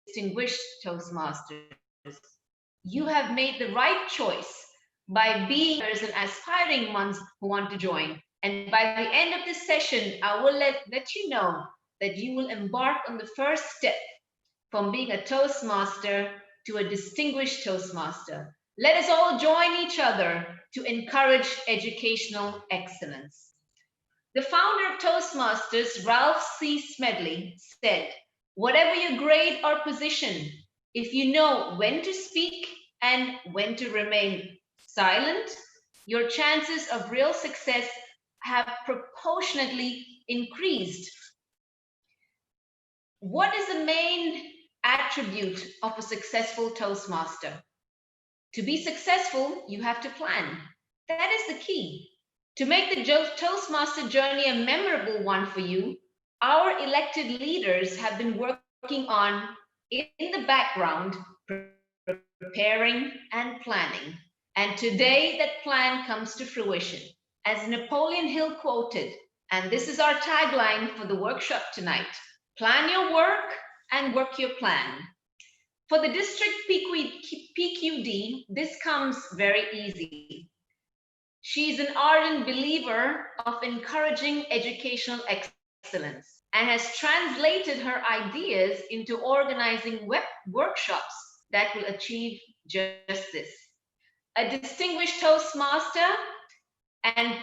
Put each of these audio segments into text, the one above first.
distinguished Toastmasters. You have made the right choice by being an aspiring ones who want to join. And by the end of this session, I will let you know that you will embark on the first step from being a Toastmaster to a distinguished Toastmaster. Let us all join each other to encourage educational excellence. The founder of Toastmasters, Ralph C. Smedley, said, "Whatever your grade or position, if you know when to speak and when to remain silent, your chances of real success have proportionately increased." What is the main attribute of a successful Toastmaster? To be successful, you have to plan. That is the key. To make the Toastmaster journey a memorable one for you, our elected leaders have been working on, in the background, preparing and planning. And today that plan comes to fruition. As Napoleon Hill quoted, and this is our tagline for the workshop tonight: plan your work and work your plan. For the district PQD, this comes very easy. She's an ardent believer of encouraging educational excellence and has translated her ideas into organizing workshops that will achieve just this. A distinguished Toastmaster and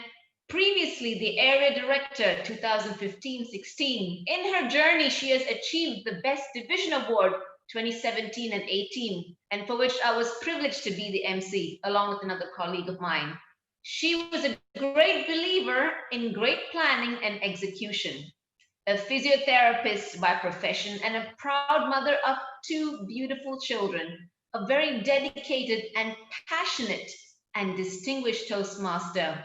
previously the area director 2015-16, in her journey she has achieved the Best Division Award 2017 and 18, and for which I was privileged to be the MC along with another colleague of mine. She was a great believer in great planning and execution, a physiotherapist by profession and a proud mother of 2 beautiful children, a very dedicated and passionate and distinguished Toastmaster.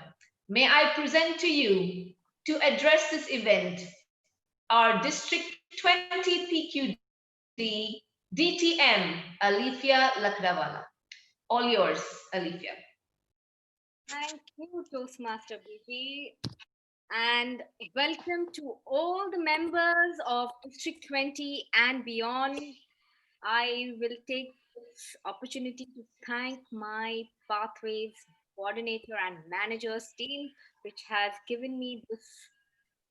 May I present to you, to address this event, our District 20 PQD DTM, Alifia Lakdawala. All yours, Alifia. Thank you, Toastmaster BG, and welcome to all the members of District 20 and beyond. I will take this opportunity to thank my Pathways coordinator and managers team, which has given me this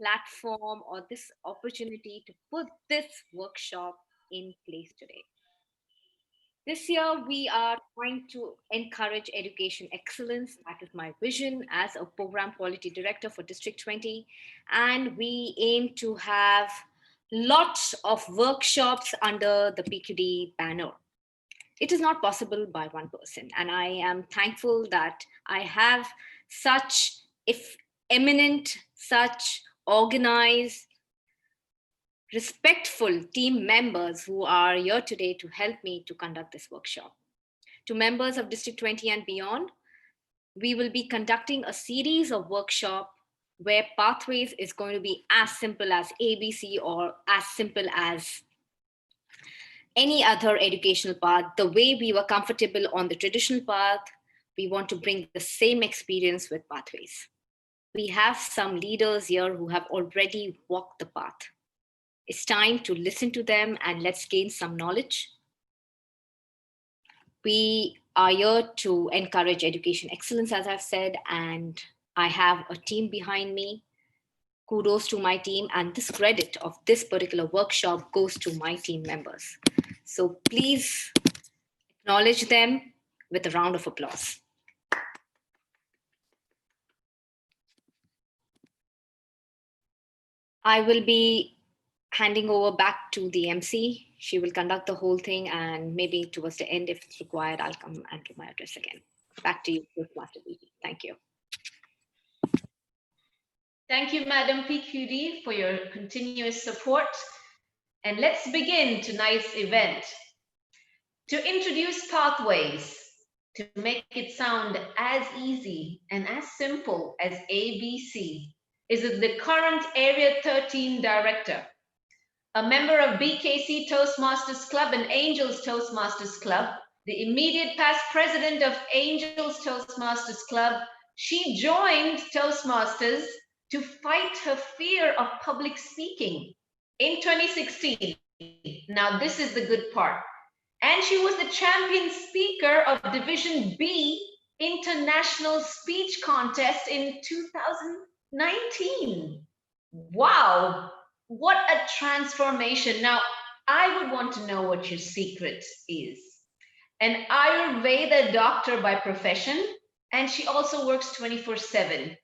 platform or this opportunity to put this workshop in place today. This year, we are trying to encourage education excellence. That is my vision as a program quality director for District 20. And we aim to have lots of workshops under the PQD banner. It is not possible by one person. And I am thankful that I have such eminent, such organized, respectful team members who are here today to help me to conduct this workshop. To members of District 20 and beyond, we will be conducting a series of workshops where Pathways is going to be as simple as ABC or as simple as any other educational path. The way we were comfortable on the traditional path, we want to bring the same experience with Pathways. We have some leaders here who have already walked the path. It's time to listen to them and let's gain some knowledge. We are here to encourage education excellence, as I've said, and I have a team behind me. Kudos to my team, and this credit of this particular workshop goes to my team members. So please acknowledge them with a round of applause. I will be handing over back to the MC. She will conduct the whole thing, and maybe towards the end, if it's required, I'll come and do my address again. Back to you, Master BG. Thank you. Thank you, Madam PQD, for your continuous support. And let's begin tonight's event. To introduce Pathways, to make it sound as easy and as simple as ABC, is the current Area 13 Director, a member of BKC Toastmasters Club and Angels Toastmasters Club, the immediate past president of Angels Toastmasters Club. She joined Toastmasters to fight her fear of public speaking. In 2016, Now, this is the good part. And she was the champion speaker of Division B International Speech Contest in 2019. Wow, what a transformation. Now, I would want to know what your secret is. An Ayurveda doctor by profession, and she also works 24/7.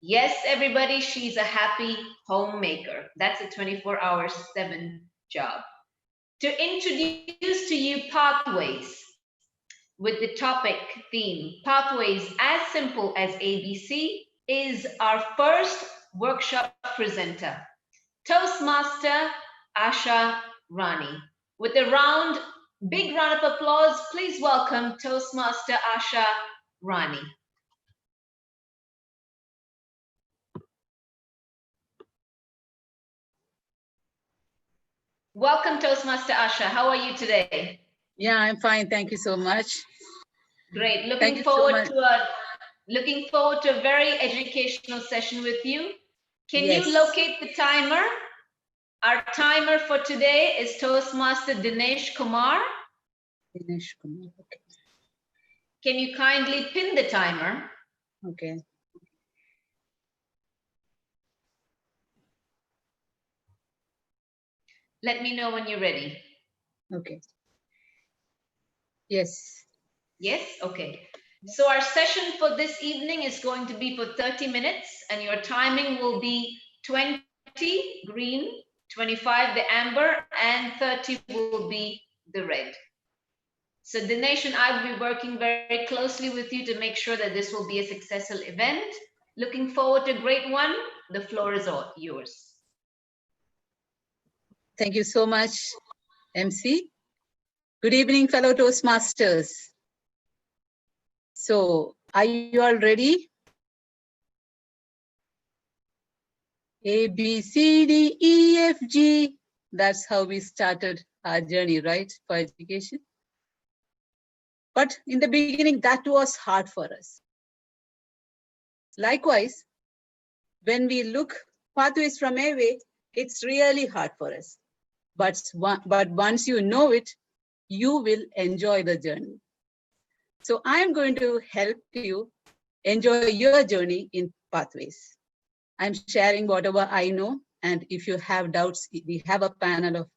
Yes, everybody, she's a happy homemaker. That's a 24/7 job. To introduce to you Pathways with the topic theme, Pathways as Simple as ABC, is our first workshop presenter, Toastmaster Asha Rani. With a big round of applause, please welcome Toastmaster Asha Rani. Welcome, Toastmaster Asha. How are you today? Yeah, I'm fine. Thank you so much. Great. Looking forward to a very educational session with you. Can you locate the timer? Our timer for today is Toastmaster Dinesh Kumar. Dinesh Kumar. Okay. Can you kindly pin the timer? Okay. Let me know when you're ready. Okay. Yes. Yes? Okay. So our session for this evening is going to be for 30 minutes, and your timing will be 20 green, 25 the amber, and 30 will be the red. So Dinesh and I will be working very closely with you to make sure that this will be a successful event. Looking forward to a great one. The floor is all yours. Thank you so much, MC. Good evening, fellow Toastmasters. So, are you all ready? A, B, C, D, E, F, G. That's how we started our journey, right, for education. But in the beginning, that was hard for us. Likewise, when we look pathways from away, it's really hard for us. But once you know it, you will enjoy the journey. So I am going to help you enjoy your journey in pathways. I'm sharing whatever I know, and if you have doubts, we have a panel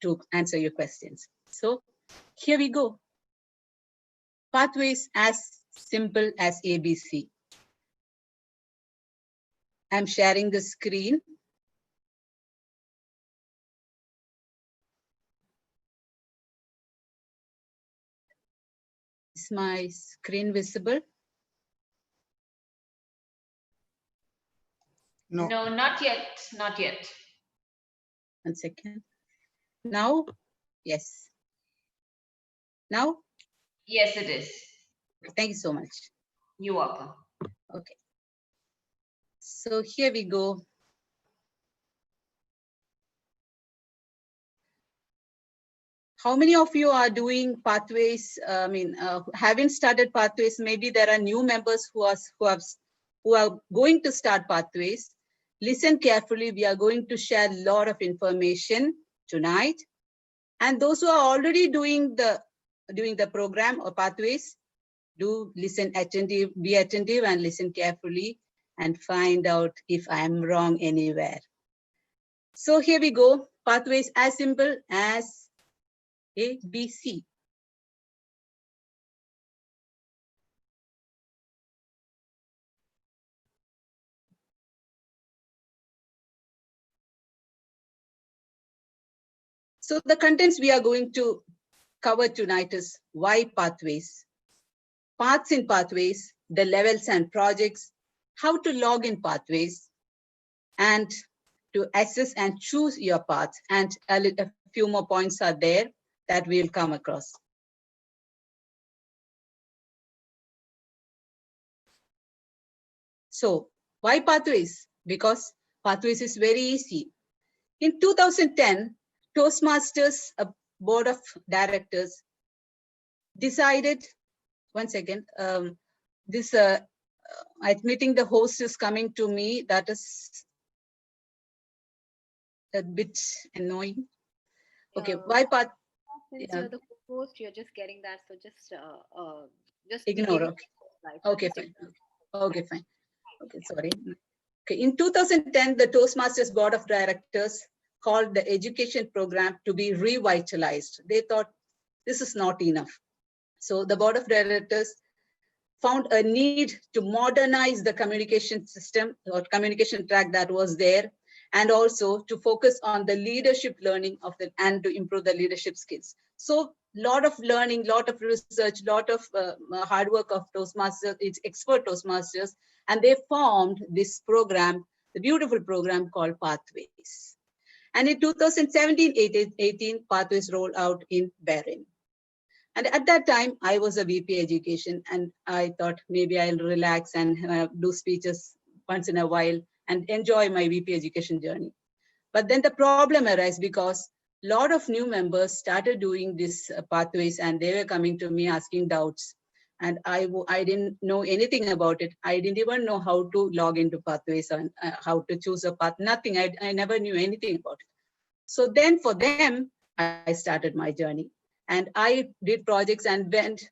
to answer your questions. So here we go. Pathways as simple as ABC. I'm sharing the screen. Is my screen visible? No, not yet. Not yet. 1 second. Now, yes. Now? Yes, it is. Thank you so much. You're welcome. Okay. So here we go. How many of you are doing pathways? Haven't started pathways. Maybe there are new members who are going to start pathways. Listen carefully. We are going to share a lot of information tonight. And those who are already doing the program or pathways, do listen attentive, be attentive and listen carefully and find out if I am wrong anywhere. So here we go. Pathways as simple as A, B, C. So the contents we are going to cover tonight is why pathways, paths in pathways, the levels and projects, how to log in pathways, and to assess and choose your path. And a few more points are there that we'll come across. So why pathways? Because pathways is very easy. In 2010, Toastmasters, a board of directors, decided, one second, admitting the host is coming to me, that is, a bit annoying. Okay, Uh, why path? since Yeah, you're the host, you're just getting that. So just ignore. behave Okay, right. So okay, just fine. Okay, fine. Okay, sorry. Okay, in 2010, the Toastmasters Board of Directors called the education program to be revitalized. They thought this is not enough. So the Board of Directors found a need to modernize the communication system or communication track that was there, and also to focus on the leadership learning of the and to improve the leadership skills. So lot of learning, lot of research, lot of hard work of Toastmasters, it's expert Toastmasters, and they formed this program, the beautiful program called Pathways. And in 2017-18, Pathways rolled out in Bahrain. And at that time, I was a VP education, and I thought maybe I'll relax and do speeches once in a while and enjoy my VP education journey. But then the problem arose because a lot of new members started doing these pathways, and they were coming to me asking doubts. And I didn't know anything about it. I didn't even know how to log into pathways and how to choose a path, nothing. I never knew anything about it. So then for them, I started my journey. And I did projects and went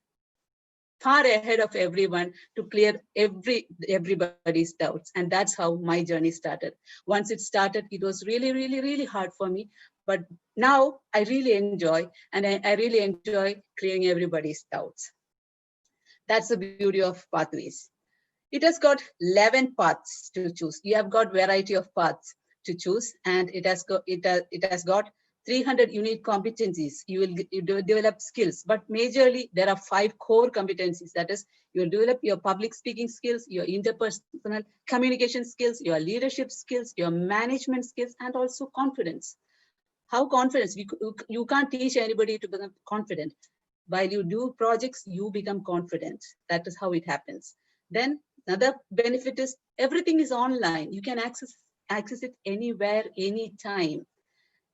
far ahead of everyone to clear everybody's doubts. And that's how my journey started. Once it started, it was really, really, really hard for me. But now I really enjoy, and I really enjoy clearing everybody's doubts. That's the beauty of Pathways. It has got 11 paths to choose. You have got variety of paths to choose, and it has got 300 unique competencies. You develop skills, but majorly there are 5 core competencies. That is, you will develop your public speaking skills, your interpersonal communication skills, your leadership skills, your management skills, and also confidence. How confidence? You can't teach anybody to become confident. While you do projects, you become confident. That is how it happens. Then another benefit is everything is online. You can access it anywhere, anytime.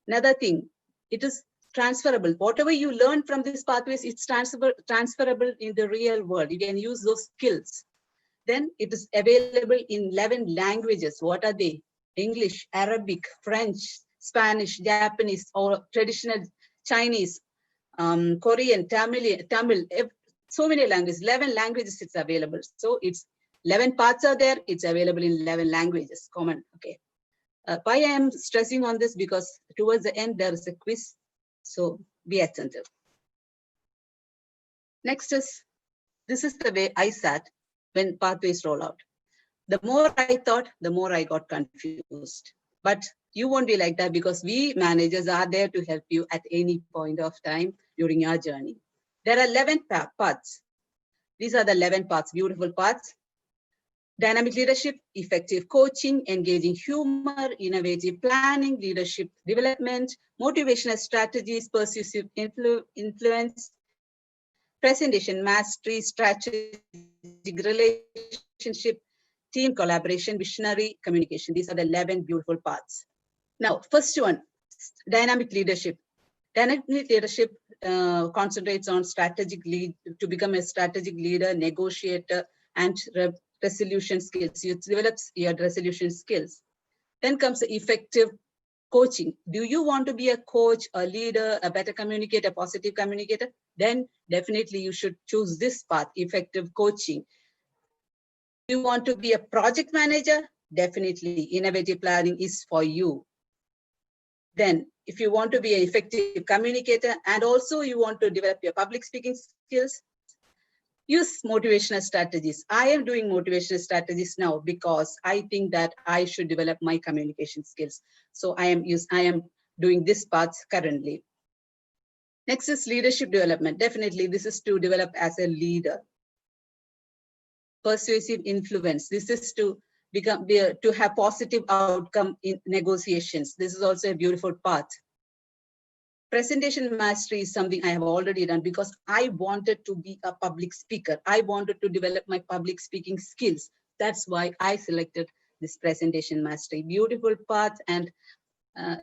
Another thing, it is transferable. Whatever you learn from these pathways, it's transferable in the real world. You can use those skills. Then it is available in 11 languages. What are they? English, Arabic, French, Spanish, Japanese, or traditional Chinese, Korean, Tamil, so many languages, 11 languages it's available. So it's 11 parts are there, it's available in 11 languages, common, okay. Why I am stressing on this, because towards the end there is a quiz, so be attentive. Next is, this is the way I sat when pathways roll out. The more I thought, the more I got confused. But you won't be like that, because we managers are there to help you at any point of time during your journey. There are 11 paths. These are the 11 paths, beautiful paths. Dynamic leadership, effective coaching, engaging humor, innovative planning, leadership development, motivational strategies, persuasive influence, presentation mastery, strategic relationship, team collaboration, visionary communication. These are the 11 beautiful paths. Now, first one, dynamic leadership. Dynamic leadership concentrates on to become a strategic leader, negotiator, and resolution skills. You develop your resolution skills. Then comes the effective coaching. Do you want to be a coach, a leader, a better communicator, a positive communicator? Then definitely you should choose this path, effective coaching. Do you want to be a project manager? Definitely innovative planning is for you. Then if you want to be an effective communicator and also you want to develop your public speaking skills, use motivational strategies. I am doing motivational strategies now because I think that I should develop my communication skills. So I am doing this path currently. Next is leadership development. Definitely this is to develop as a leader. Persuasive influence. This is to have positive outcome in negotiations. This is also a beautiful path. Presentation mastery is something I have already done because I wanted to be a public speaker. I wanted to develop my public speaking skills. That's why I selected this presentation mastery. Beautiful path, and a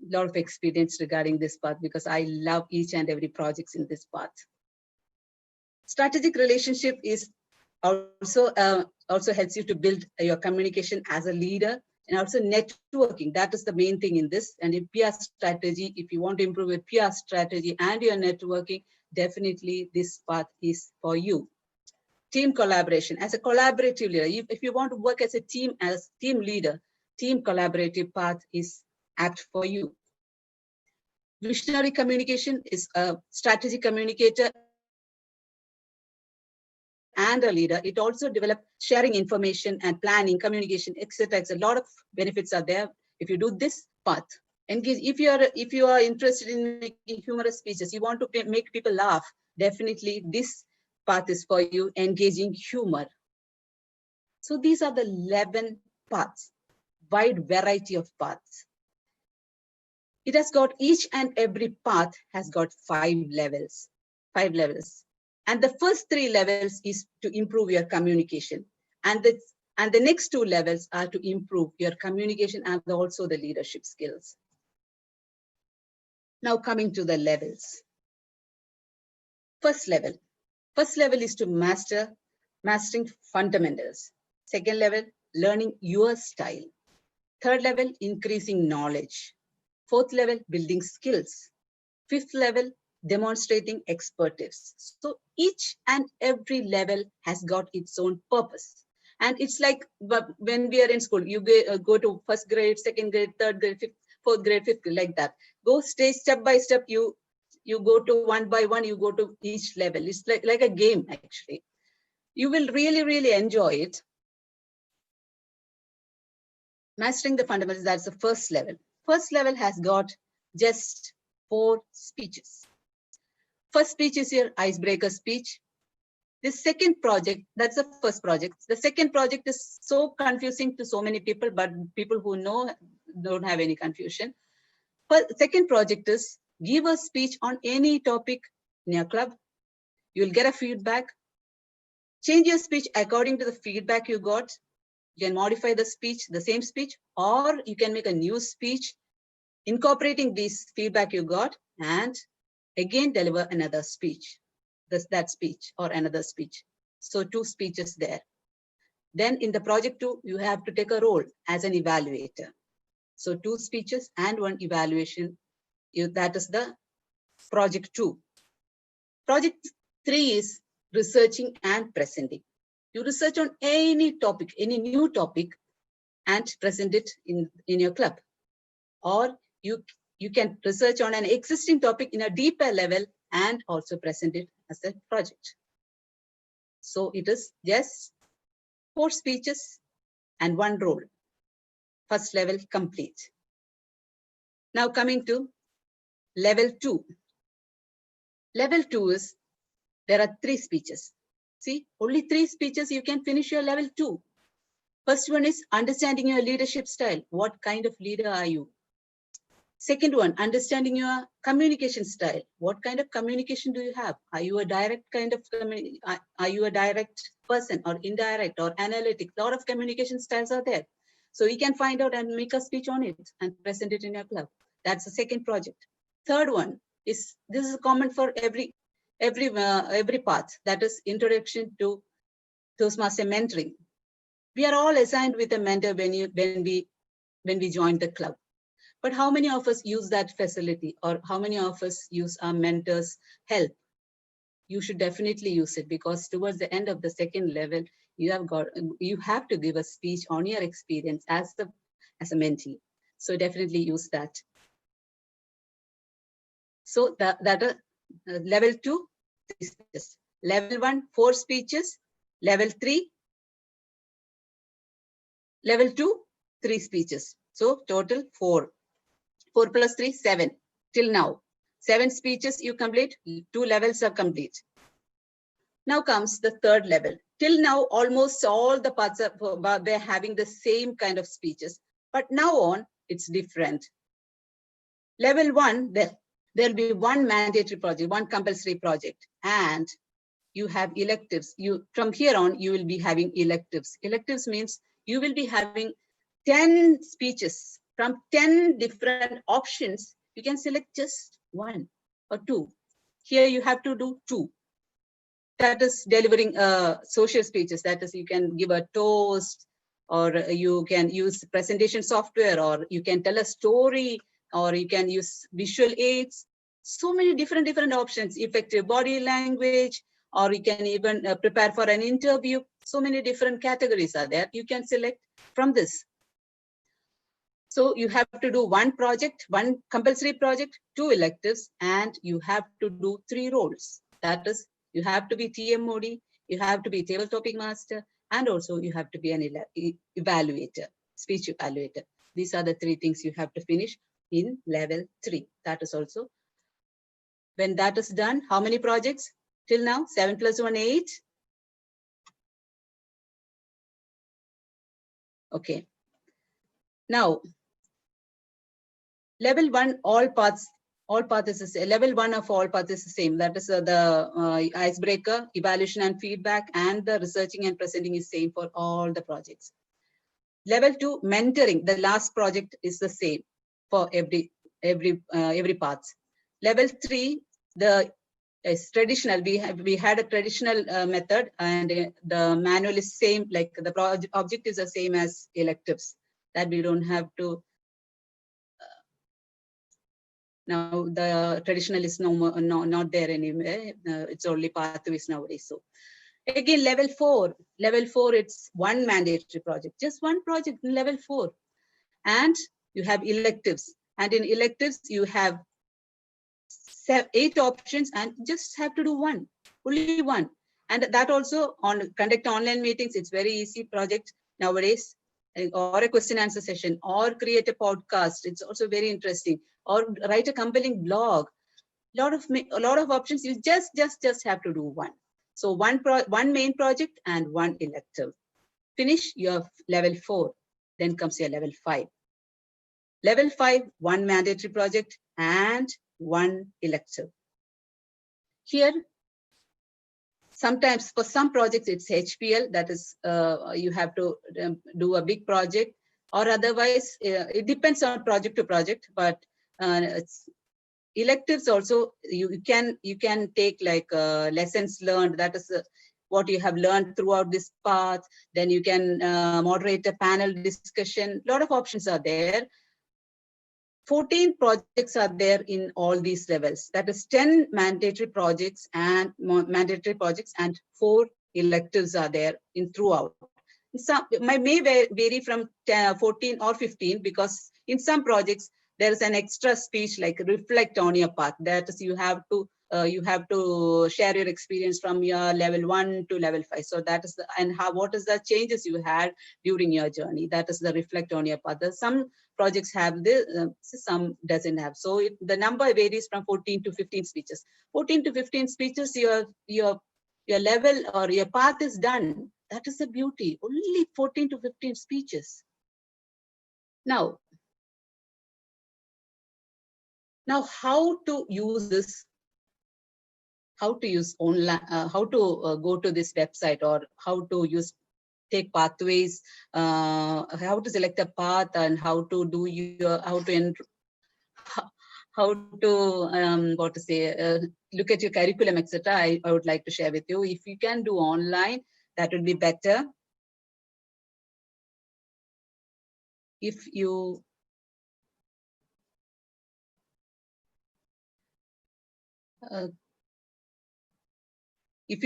lot of experience regarding this path because I love each and every projects in this path. Strategic relationship is also helps you to build your communication as a leader. And also networking, that is the main thing in this. And in PR strategy, if you want to improve your PR strategy and your networking, definitely this path is for you. Team collaboration, as a collaborative leader, if you want to work as a team, as team leader, team collaborative path is apt for you. Visionary communication is a strategic communicator and a leader. It also develops sharing information and planning, communication, etc. A lot of benefits are there if you do this path. Engage. If you are interested in making humorous speeches, you want to make people laugh, definitely this path is for you, engaging humor. So these are the 11 paths, wide variety of paths. It has got, each and every path has got 5 levels. And the first 3 levels is to improve your communication. And the next 2 levels are to improve your communication and also the leadership skills. Now coming to the levels. First level is to mastering fundamentals. Second level, learning your style. Third level, increasing knowledge. Fourth level, building skills. Fifth level, demonstrating expertise. So each and every level has got its own purpose. And it's like when we are in school, you go to first grade, second grade, third grade, fourth grade, fifth grade, like that. Go step by step, you go to one by one, you go to each level. It's like a game, actually. You will really, really enjoy it. Mastering the fundamentals, that's the first level. First level has got just 4 speeches. First speech is your icebreaker speech. The second project, that's the first project. The second project is so confusing to so many people, but people who know don't have any confusion. But second project is give a speech on any topic in your club. You'll get a feedback. Change your speech according to the feedback you got. You can modify the speech, the same speech, or you can make a new speech incorporating this feedback you got, and again deliver another speech, that speech or another speech. So 2 speeches there. Then in the project 2, you have to take a role as an evaluator. So 2 speeches and 1 evaluation. That is the project 2. Project 3 is researching and presenting. You research on any topic, any new topic, and present it in your club. Or you can research on an existing topic in a deeper level and also present it as a project. So it is just 4 speeches and 1 role. First level complete. Now coming to level 2. Level 2 is, there are 3 speeches. See, only 3 speeches you can finish your level 2. First one is understanding your leadership style. What kind of leader are you? Second one, understanding your communication style. What kind of communication do you have? Are you a direct kind of are you a direct person or indirect or analytic? A lot of communication styles are there. So you can find out and make a speech on it and present it in your club. That's the second project. Third one is, this is common for every path. That is introduction to Toastmaster mentoring. We are all assigned with a mentor when we join the club. But how many of us use that facility, or how many of us use our mentor's help? You should definitely use it, because towards the end of the second level, you have to give a speech on your experience as a mentee. So definitely use that. So level 2, 3 speeches. Level 1, 4 speeches. Level 3, level 2, 3 speeches. So total 4. 4 plus 3, 7. Till now, 7 speeches you complete, 2 levels are complete. Now comes the third level. Till now, almost all the parts they're having the same kind of speeches. But now on, it's different. Level 1, there'll be 1 mandatory project, 1 compulsory project. And you have electives. From here on, you will be having electives. Electives means you will be having 10 speeches from 10 different options. You can select just 1 or 2. Here you have to do 2. That is delivering social speeches. That is, you can give a toast, or you can use presentation software, or you can tell a story, or you can use visual aids. So many different options, effective body language, or you can even prepare for an interview. So many different categories are there. You can select from this. So you have to do one project, one compulsory project, 2 electives, and you have to do 3 roles. That is, you have to be TMOD, you have to be table topic master, and also you have to be an evaluator, speech evaluator. These are the 3 things you have to finish in level 3. That is also, when that is done, how many projects till now? 7 plus 1, 8. Okay. Now, level 1, all paths is the same. Level 1 of all paths is the same. That is the icebreaker, evaluation and feedback, and the researching and presenting is same for all the projects. Level 2, mentoring, the last project is the same for every path. Level 3, the is traditional. We had a traditional method, and the manual is same, like the project object is the same as electives, that we don't have to. Now the traditional is not there anywhere. It's only pathways nowadays. So again, level 4, it's one mandatory project, just one project in level 4, and you have electives, and in electives you have 8 options, and just have to do one, only one. And that also on conduct online meetings. It's very easy project nowadays, or a question answer session, or create a podcast. It's also very interesting, or write a compelling blog. A lot of options. You just have to do one. So one main project and one elective. Finish your level 4. Then comes your level 5. Level 5, one mandatory project and one elective. Here, sometimes for some projects it's HPL, that is you have to do a big project, or otherwise it depends on project to project. But it's electives also, you can take like lessons learned, that is what you have learned throughout this path. Then you can moderate a panel discussion. A lot of options are there. 14 projects are there in all these levels. That is 10 mandatory projects and 4 electives are there in throughout. Some may vary from 14 or 15, because in some projects there is an extra speech like reflect on your path. That is, you have to share your experience from your level 1 to level 5. So that is what is the changes you had during your journey. That is the reflect on your path. Some projects have this, some doesn't have. So the number varies from 14 to 15 speeches. 14 to 15 speeches, your level or your path is done. That is the beauty. Only 14 to 15 speeches. Now how to use this? How to use online? How to go to this website, or how to take pathways? How to select a path, and how to do look at your curriculum, etc. I would like to share with you. If you can do online, that would be better. If you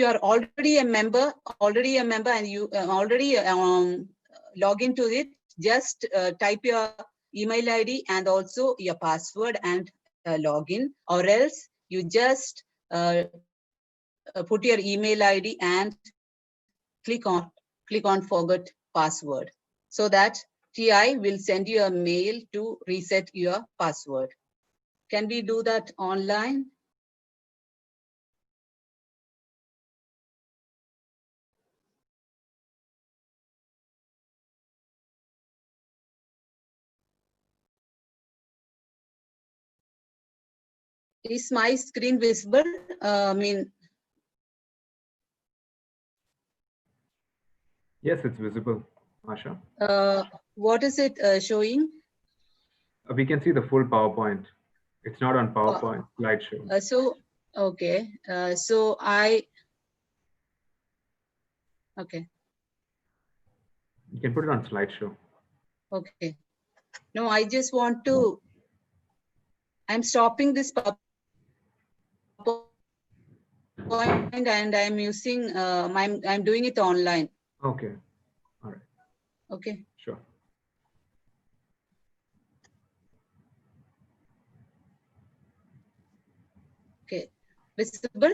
are already a member, and you already log into it, just type your email ID and also your password and log in, or else you just put your email ID and click on forget password, so that TI will send you a mail to reset your password. Can we do that online? Is my screen visible? Yes, it's visible, Asha. What is it showing? We can see the full PowerPoint. It's not on PowerPoint slideshow. So, okay. Okay. You can put it on slideshow. Okay. No, I just want to, I'm stopping this PowerPoint and I'm using, I'm doing it online. Okay. All right. Okay. Sure. Okay. Visible?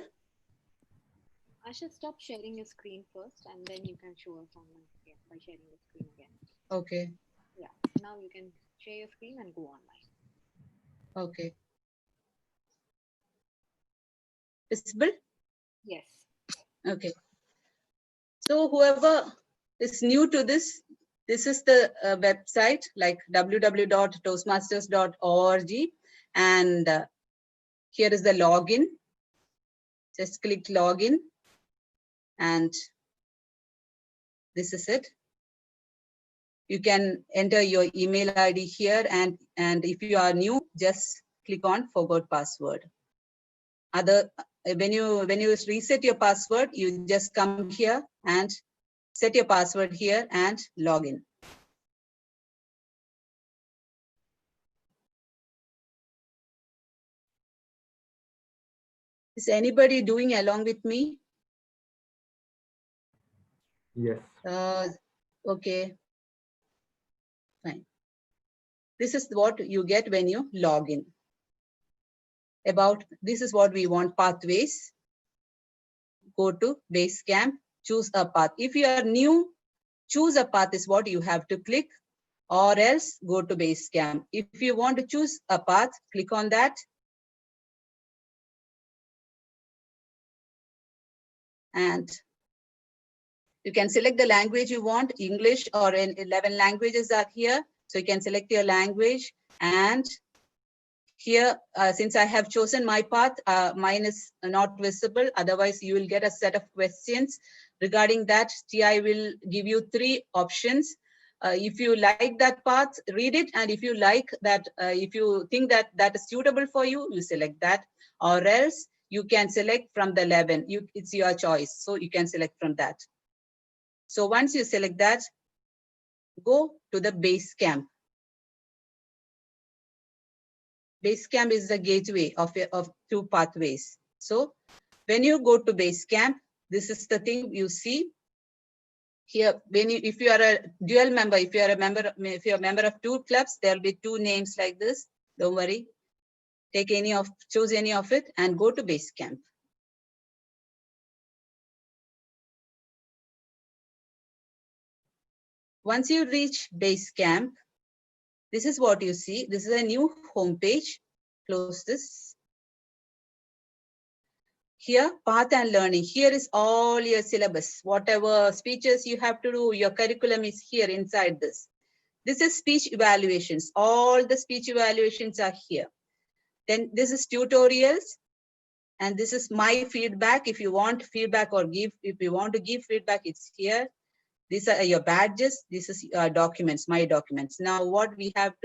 I should stop sharing your screen first, and then you can show us online again by sharing your screen again. Okay. Yeah. Now you can share your screen and go online. Okay. Visible? Yes. Okay. So whoever is new to this is the website like www.toastmasters.org, and here is the login. Just click login, and this is it. You can enter your email ID here, and if you are new, just click on forgot password. When you reset your password, you just come here and set your password here and log in. Is anybody doing along with me? Yes. Okay, fine. This is what you get when you log in. This is what we want, pathways. Go to Basecamp, choose a path. If you are new, choose a path is what you have to click, or else go to Basecamp. If you want to choose a path, click on that. And you can select the language you want. English or 11 languages are here. So you can select your language. And here, since I have chosen my path, mine is not visible. Otherwise, you will get a set of questions. Regarding that, TI will give you 3 options. If you like that path, read it. And if you like that, if you think that that is suitable for you, you select that. Or else you can select from the 11. It's your choice. So you can select from that. So once you select that, go to the Basecamp. Basecamp is the gateway of 2 pathways. So when you go to Basecamp, this is the thing you see here. If you are a dual member, if you are a member of 2 clubs, there will be 2 names like this. Don't worry. Choose any of it and go to Basecamp. Once you reach Basecamp, this is what you see. This is a new homepage. Close this. Here, path and learning. Here is all your syllabus. Whatever speeches you have to do, your curriculum is here inside this. This is speech evaluations. All the speech evaluations are here. Then this is tutorials. And this is my feedback. If you want feedback or if you want to give feedback, it's here. These are your badges. This is documents, my documents. Now what we are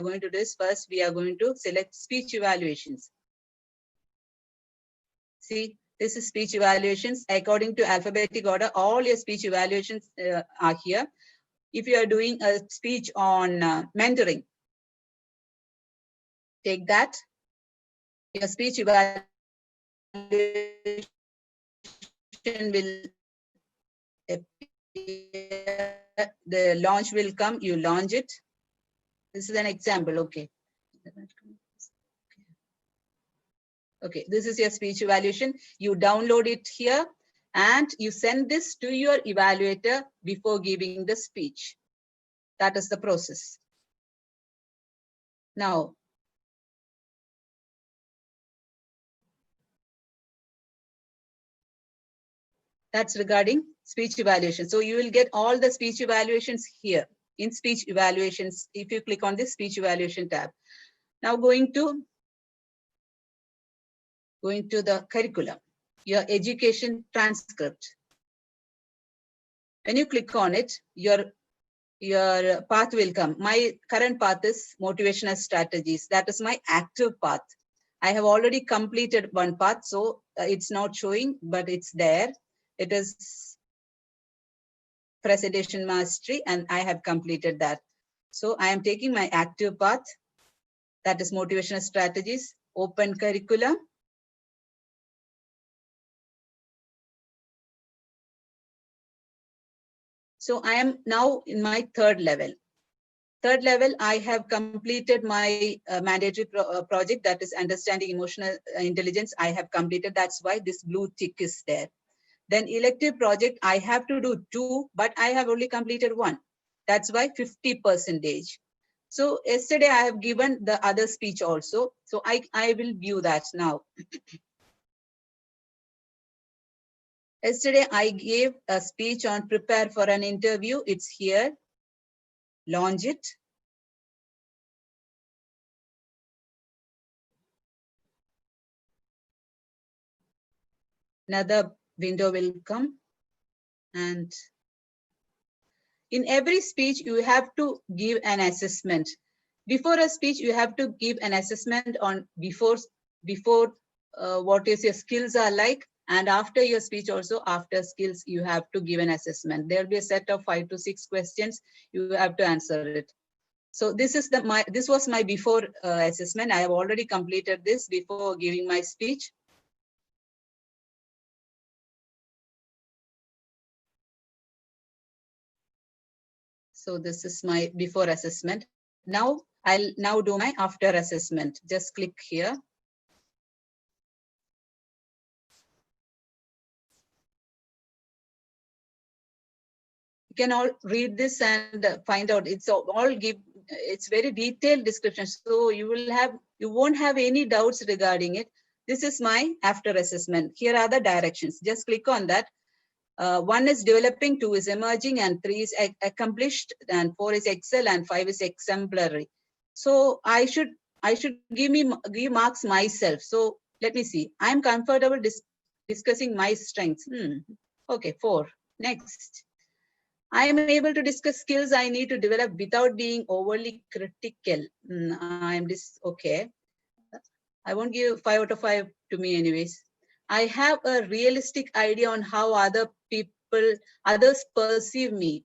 going to do is, first we are going to select speech evaluations. See, this is speech evaluations according to alphabetic order. All your speech evaluations are here. If you are doing a speech on mentoring, take that. Your speech evaluation will appear. The launch will come, you launch it. This is an example, okay. Okay, this is your speech evaluation. You download it here and you send this to your evaluator before giving the speech. That is the process. Now, that's regarding speech evaluation. So you will get all the speech evaluations here in speech evaluations if you click on this speech evaluation tab. Now going to the curriculum, your education transcript. When you click on it, your path will come. My current path is motivational strategies. That is my active path. I have already completed one path, so it's not showing, but it's there. It is presentation mastery, and I have completed that. So I am taking my active path, that is motivational strategies, open curriculum. So I am now in my third level. Third level, I have completed my mandatory project, that is understanding emotional intelligence. I have completed, that's why this blue tick is there. Then elective project, I have to do 2, but I have only completed 1. That's why 50%. So yesterday I have given the other speech also. So I will view that now. Yesterday I gave a speech on prepare for an interview. It's here. Launch it. Another window will come, and in every speech you have to give an assessment. Before a speech you have to give an assessment on before what is your skills are like, and after your speech also, after skills you have to give an assessment. There will be a set of 5 to 6 questions, you have to answer it. So this is this was my before assessment. I have already completed this before giving my speech. So this is my before assessment. Now I'll now do my after assessment. Just click here. You can all read this and find out. It's it's very detailed description. So you won't have any doubts regarding it. This is my after assessment. Here are the directions. Just click on that. 1 is developing, 2 is emerging, and 3 is accomplished, and 4 is excel, and 5 is exemplary. So I should give marks myself. So let me see. I'm comfortable discussing my strengths. Okay, 4. Next. I am able to discuss skills I need to develop without being overly critical. Okay. I won't give 5 out of 5 to me anyways. I have a realistic idea on how others perceive me.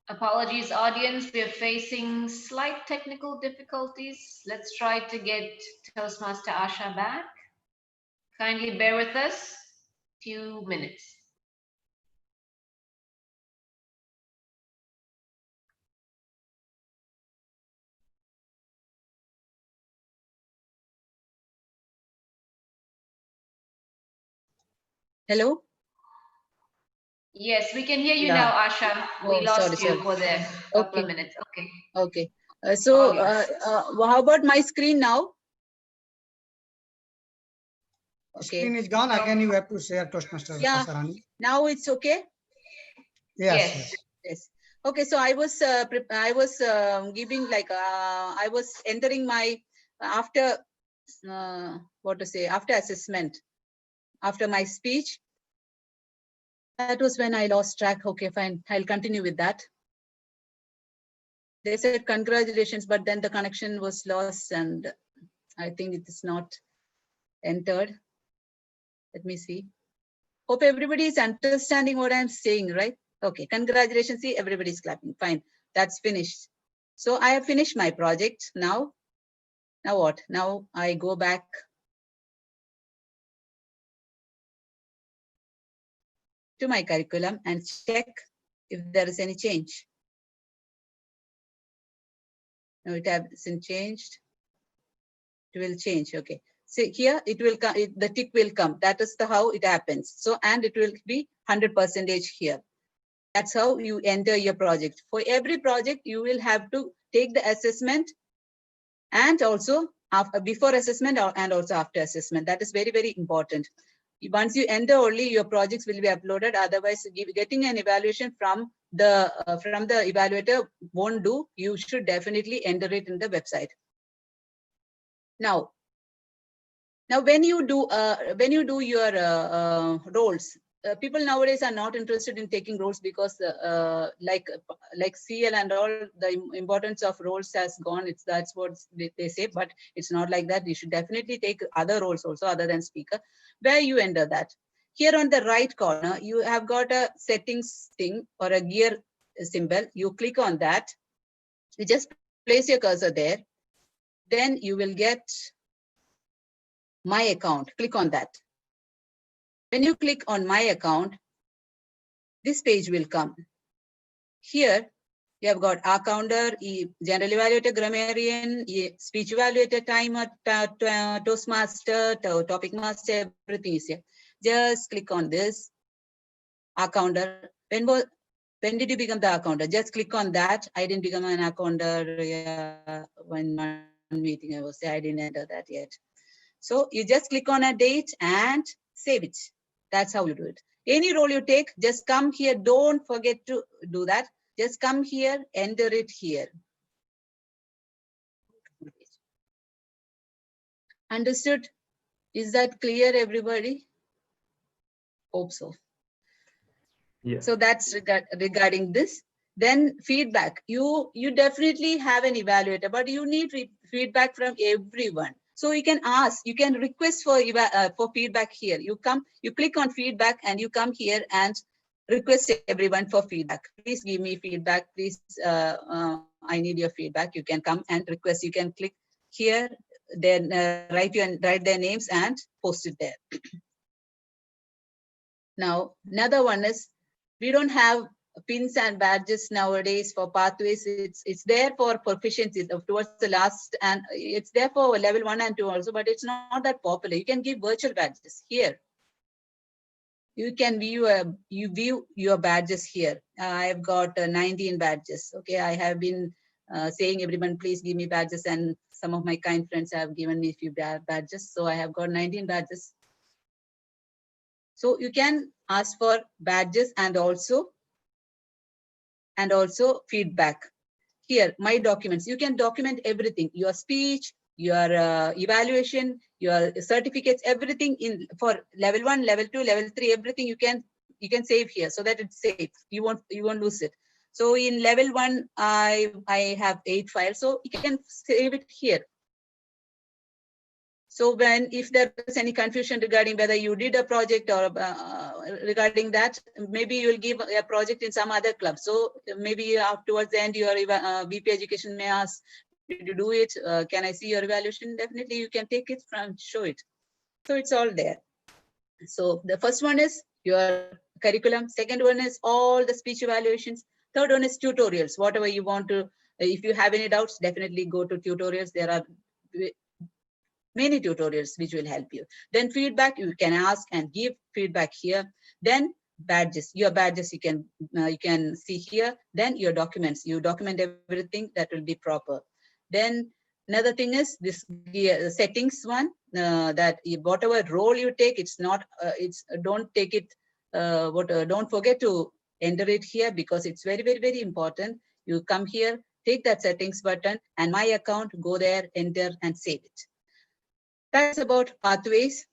Apologies, audience. We are facing slight technical difficulties. Let's try to get Toastmaster Asha back. Kindly bear with us. Few minutes. Hello? Yes, we can hear you now, Asha. We lost you for the couple of minutes. Okay. Okay. How about my screen now? Okay. Screen is gone. Again, you have to share Toastmaster. Yeah. Now it's okay. Yes. Okay. So I was giving I was entering my after after assessment, after my speech. That was when I lost track. Okay, fine. I'll continue with that. They said congratulations, but then the connection was lost and I think it is not entered. Let me see. Hope everybody is understanding what I'm saying, right? Okay, congratulations. See, everybody's clapping. Fine, that's finished. So I have finished my project now. Now what? Now I go back to my curriculum and check if there is any change. No, it hasn't changed. It will change. Okay. See here, it will come, the tick will come. That is how it happens. So, and it will be 100% here. That's how you enter your project. For every project, you will have to take the assessment and also before assessment and also after assessment. That is very, very important. Once you enter, only your projects will be uploaded. Otherwise, getting an evaluation from the evaluator won't do. You should definitely enter it in the website. Now when you do your roles, people nowadays are not interested in taking roles because like CL and all, the importance of roles has gone. That's what they say, but it's not like that. You should definitely take other roles also other than speaker, where you enter that. Here on the right corner, you have got a settings thing or a gear symbol. You click on that. You just place your cursor there. Then you will get my account. Click on that. When you click on my account, this page will come. Here, you have got our counter, general evaluator, grammarian, speech evaluator, timer, Toastmaster, topic master, everything is here. Just click on this, our counter. When did you become the accountant? Just click on that. I didn't become an accountant when one meeting I was there. I didn't enter that yet. So you just click on a date and save it. That's how you do it. Any role you take, just come here. Don't forget to do that. Just come here, enter it here. Understood? Is that clear, everybody? Hope so. Yeah. So that's regarding this. Then feedback. You definitely have an evaluator, but you need feedback from everyone. So you can ask, you can request for feedback here. You click on feedback and you come here and request everyone for feedback. Please give me feedback. Please, I need your feedback. You can come and request. You can click here, then write their names and post it there. Now, another one is, we don't have pins and badges nowadays for pathways. It's there for proficiency towards the last, and it's there for level 1 and 2 also, but it's not that popular. You can give virtual badges here. You can view your badges here. I've got 19 badges. Okay, I have been saying everyone, please give me badges, and some of my kind friends have given me a few badges. So I have got 19 badges. So you can ask for badges and also feedback. Here, my documents. You can document everything: your speech, your evaluation, your certificates, everything for level 1, level 2, level 3. Everything you can save here so that it's safe. You won't lose it. So in level 1, I have 8 files, so you can save it here. So if there is any confusion regarding whether you did a project or regarding that, maybe you will give a project in some other club. So maybe towards the end, your VP Education may ask, did you do it? Can I see your evaluation? Definitely, you can take it from, show it. So it's all there. So the first one is your curriculum. Second one is all the speech evaluations. Third one is tutorials. Whatever you want to, if you have any doubts, definitely go to tutorials. There are many tutorials which will help you. Then feedback, you can ask and give feedback here. Then badges, your badges you can see here. Then your documents, you document everything, that will be proper. Then another thing is this settings one, that whatever role you take, don't take it, don't forget to enter it here, because it's very, very, very important. You come here, take that settings button and my account, go there, enter and save it. That's about pathways.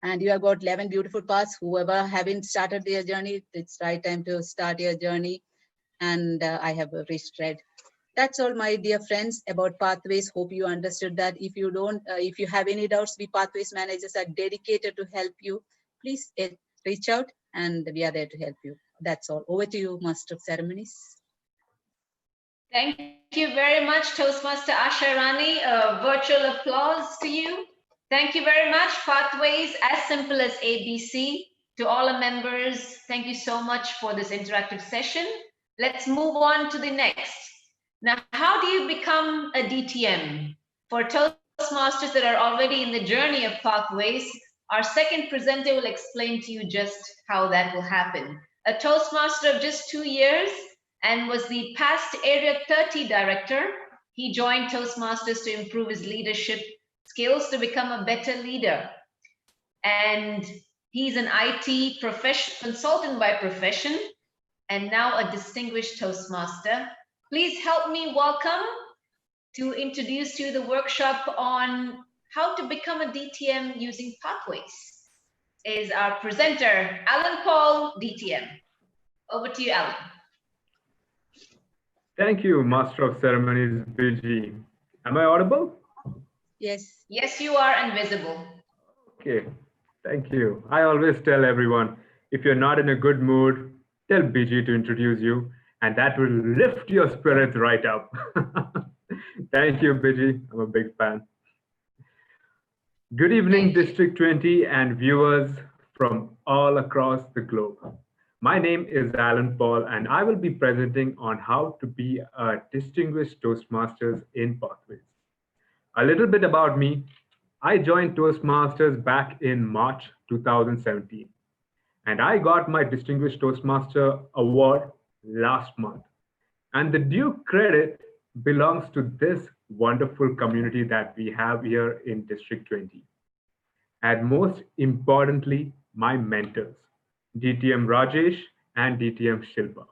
And you have got 11 beautiful paths. Whoever haven't started their journey, it's right time to start your journey. And I have reached red. That's all, my dear friends, about pathways. Hope you understood that. If you have any doubts, we pathways managers are dedicated to help you. Please reach out and we are there to help you. That's all. Over to you, Master of Ceremonies. Thank you very much, Toastmaster Asha Rani. Virtual applause to you. Thank you very much. Pathways, as simple as ABC. To all our members, thank you so much for this interactive session. Let's move on to the next. Now, how do you become a DTM? For Toastmasters Toastmasters that are already in the journey of Pathways, our second presenter will explain to you just how that will happen. A Toastmaster of just 2 years and was the past Area 30 director. He joined Toastmasters to improve his leadership skills to become a better leader. And he's an IT consultant by profession and now a distinguished Toastmaster. Please help me welcome to introduce you the workshop on how to become a DTM using Pathways is our presenter, Alan Paul, DTM. Over to you, Alan. Thank you, Master of Ceremonies, Biji. Am I audible? Yes. Yes, you are, and visible. Okay, thank you. I always tell everyone, if you're not in a good mood, tell Biji to introduce you, and that will lift your spirits right up. Thank you, Biji. I'm a big fan. Good evening, District 20 and viewers from all across the globe. My name is Alan Paul, and I will be presenting on how to be a distinguished Toastmasters in Pathways. A little bit about me. I joined Toastmasters back in March 2017, and I got my Distinguished Toastmaster Award last month. And the due credit belongs to this wonderful community that we have here in District 20. And most importantly, my mentors, DTM Rajesh and DTM Shilpa.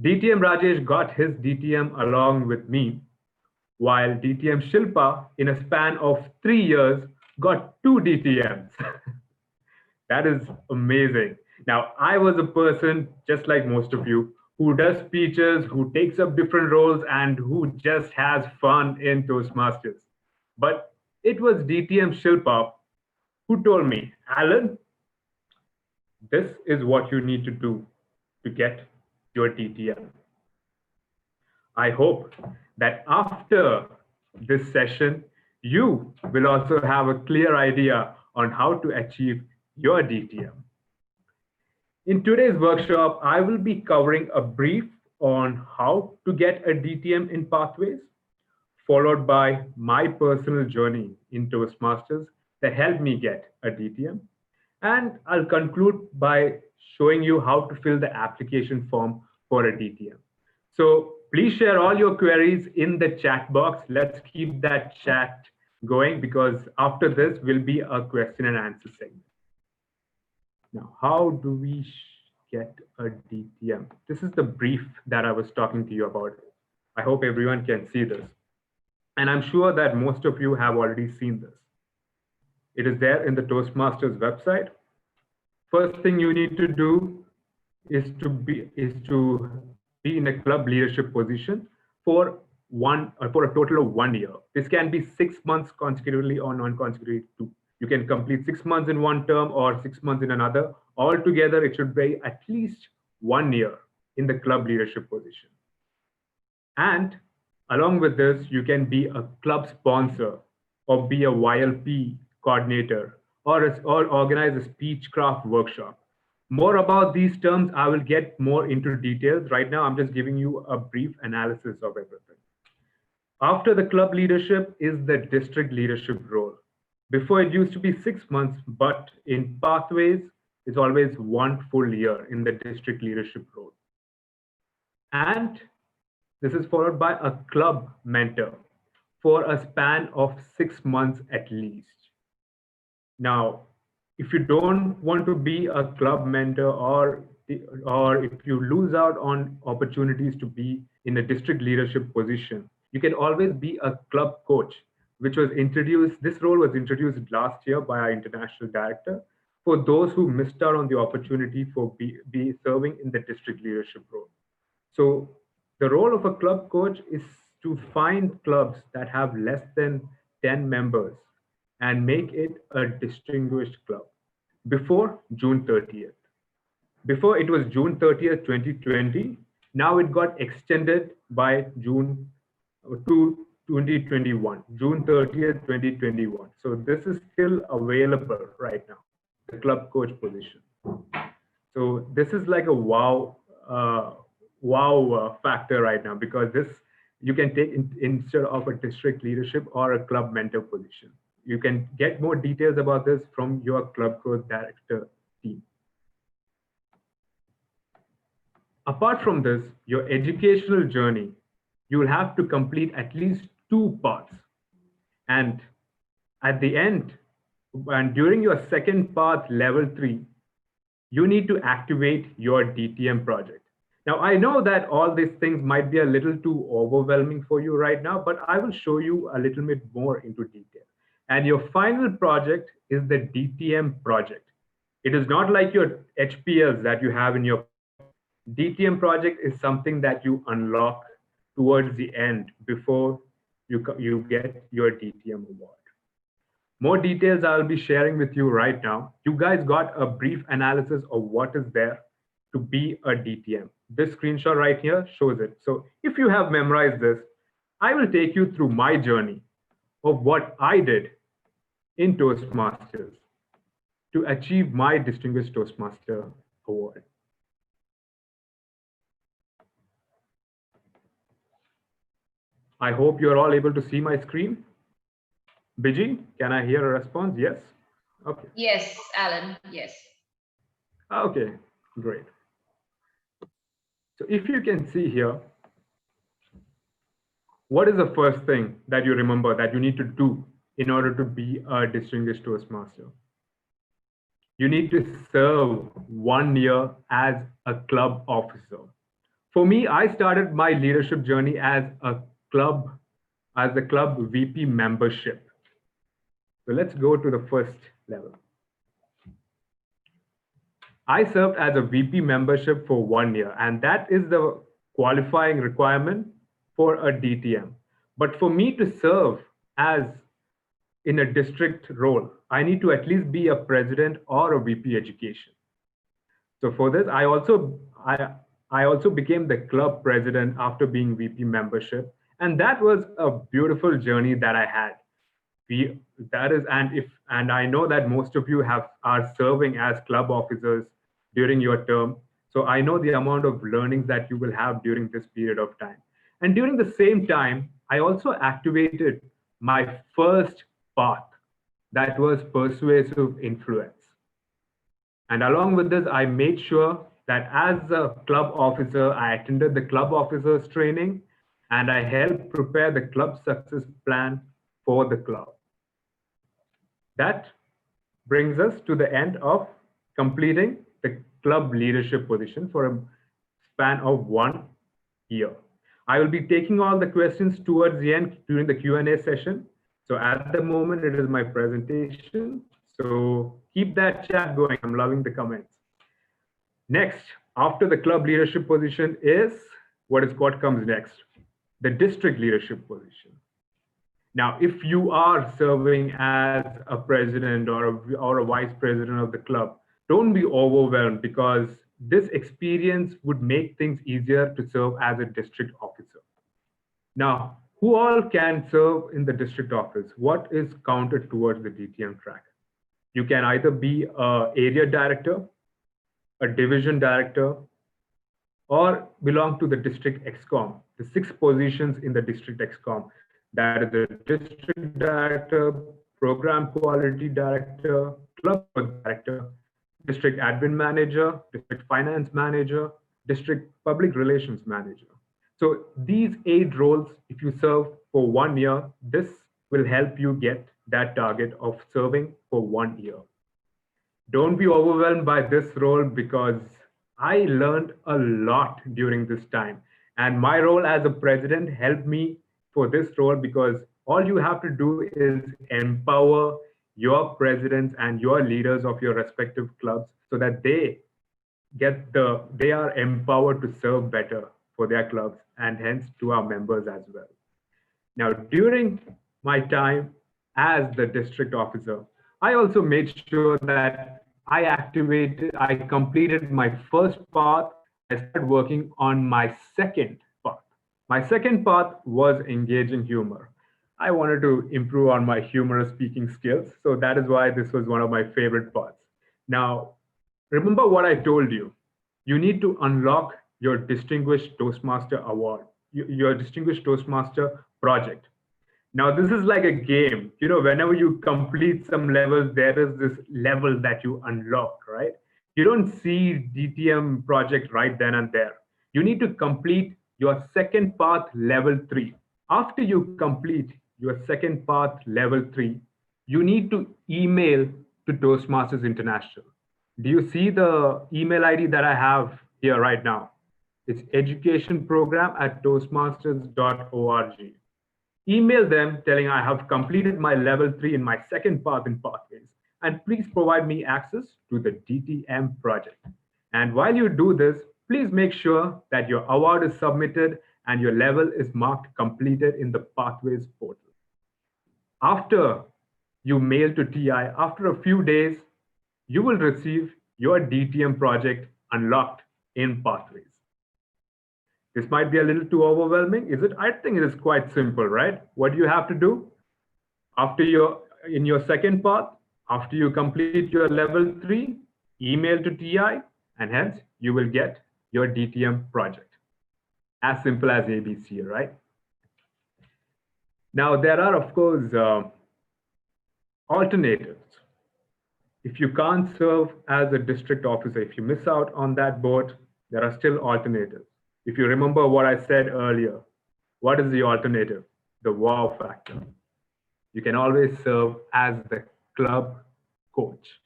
DTM Rajesh got his DTM along with me, while DTM Shilpa, in a span of 3 years, got 2 DTMs. That is amazing. Now, I was a person, just like most of you, who does speeches, who takes up different roles, and who just has fun in Toastmasters. But it was DTM Shilpa who told me, Alan, this is what you need to do to get your DTM. I hope that after this session, you will also have a clear idea on how to achieve your DTM. In today's workshop, I will be covering a brief on how to get a DTM in Pathways, followed by my personal journey in Toastmasters that helped me get a DTM. And I'll conclude by showing you how to fill the application form for a DTM. So please share all your queries in the chat box. Let's keep that chat going, because after this will be a question and answer segment. Now, how do we get a DTM? This is the brief that I was talking to you about. I hope everyone can see this. And I'm sure that most of you have already seen this. It is there in the Toastmasters website. First thing you need to do is to be in a club leadership position for a total of 1 year. This can be 6 months consecutively or non-consecutively too. You can complete 6 months in one term or 6 months in another. Altogether, it should be at least 1 year in the club leadership position. And along with this, you can be a club sponsor or be a YLP coordinator or organize a speechcraft workshop. More about these terms, I will get more into details. Right now, I'm just giving you a brief analysis of everything. After the club leadership is the district leadership role. Before, it used to be 6 months, but in Pathways, it's always 1 full year in the district leadership role. And this is followed by a club mentor for a span of 6 months at least. Now, if you don't want to be a club mentor, or if you lose out on opportunities to be in a district leadership position, you can always be a club coach, which was introduced. This role was introduced last year by our international director for those who missed out on the opportunity for be serving in the district leadership role. So the role of a club coach is to find clubs that have less than 10 members and make it a distinguished club before June 30th. Before it was June 30th, 2020. Now it got extended by June to 2021, June 30th, 2021. So this is still available right now, the club coach position. So this is like a wow factor right now, because this you can take instead of a district leadership or a club mentor position. You can get more details about this from your club growth director team. Apart from this, your educational journey, you will have to complete at least 2 parts. And at the end, and during your second path, level 3, you need to activate your DTM project. Now, I know that all these things might be a little too overwhelming for you right now, but I will show you a little bit more into detail. And your final project is the DTM project. It is not like your HPLs that you have in your DTM project is something that you unlock towards the end before you get your DTM award. More details I'll be sharing with you right now. You guys got a brief analysis of what is there to be a DTM. This screenshot right here shows it. So if you have memorized this, I will take you through my journey of what I did in Toastmasters to achieve my Distinguished Toastmaster Award. I hope you're all able to see my screen. Biji, can I hear a response? Yes? Okay. Yes, Alan, yes. Okay, great. So if you can see here, what is the first thing that you remember that you need to do in order to be a Distinguished Toastmaster? You need to serve 1 year as a club officer. For me, I started my leadership journey as the club VP membership. So let's go to the first level. I served as a VP membership for 1 year, and that is the qualifying requirement for a DTM. But for me to serve as in a district role, I need to at least be a president or a VP education. So for this, I also became the club president after being VP membership. And that was a beautiful journey that I had. And I know that most of you are serving as club officers during your term. So I know the amount of learnings that you will have during this period of time. And during the same time, I also activated my first path, that was persuasive influence. And along with this, I made sure that as a club officer, I attended the club officers training and I helped prepare the club success plan for the club. That brings us to the end of completing the club leadership position for a span of 1 year. I will be taking all the questions towards the end during the Q&A session. So at the moment, it is my presentation. So keep that chat going. I'm loving the comments. Next, after the club leadership position is what comes next? The district leadership position. Now, if you are serving as a president or a vice president of the club, don't be overwhelmed because this experience would make things easier to serve as a district officer. Now, who all can serve in the district office? What is counted towards the DTM track? You can either be an area director, a division director, or belong to the district ExCom, the 6 positions in the district ExCom. That is the district director, program quality director, club director, district admin manager, district finance manager, district public relations manager. So these 8 roles, if you serve for 1 year, this will help you get that target of serving for 1 year. Don't be overwhelmed by this role because I learned a lot during this time. And my role as a president helped me for this role because all you have to do is empower your presidents and your leaders of your respective clubs so that they are empowered to serve better for their clubs and hence to our members as well. Now, during my time as the district officer, I also made sure that I completed my first path. I started working on my second path. My second path was engaging humor. I wanted to improve on my humorous speaking skills. So that is why this was one of my favorite paths. Now, remember what I told you. You need to unlock your Distinguished Toastmaster Award. your Distinguished Toastmaster project. Now, this is like a game. Whenever you complete some levels, there is this level that you unlock, right? You don't see DTM project right then and there. You need to complete your second path level 3. After you complete your second path level 3, you need to email to Toastmasters International. Do you see the email ID that I have here right now? It's educationprogram@toastmasters.org. Email them telling I have completed my level 3 in my second path in pathways, and please provide me access to the DTM project. And while you do this, please make sure that your award is submitted and your level is marked completed in the pathways portal. After you mail to TI, after a few days, you will receive your DTM project unlocked in pathways. This might be a little too overwhelming, is it? I think it is quite simple, right? What do you have to do? In your second path, after you complete your level 3, email to TI, and hence you will get your DTM project. As simple as ABC, right? Now, there are, of course, alternatives. If you can't serve as a district officer, if you miss out on that board, there are still alternatives. If you remember what I said earlier, what is the alternative? The wow factor. You can always serve as the club coach.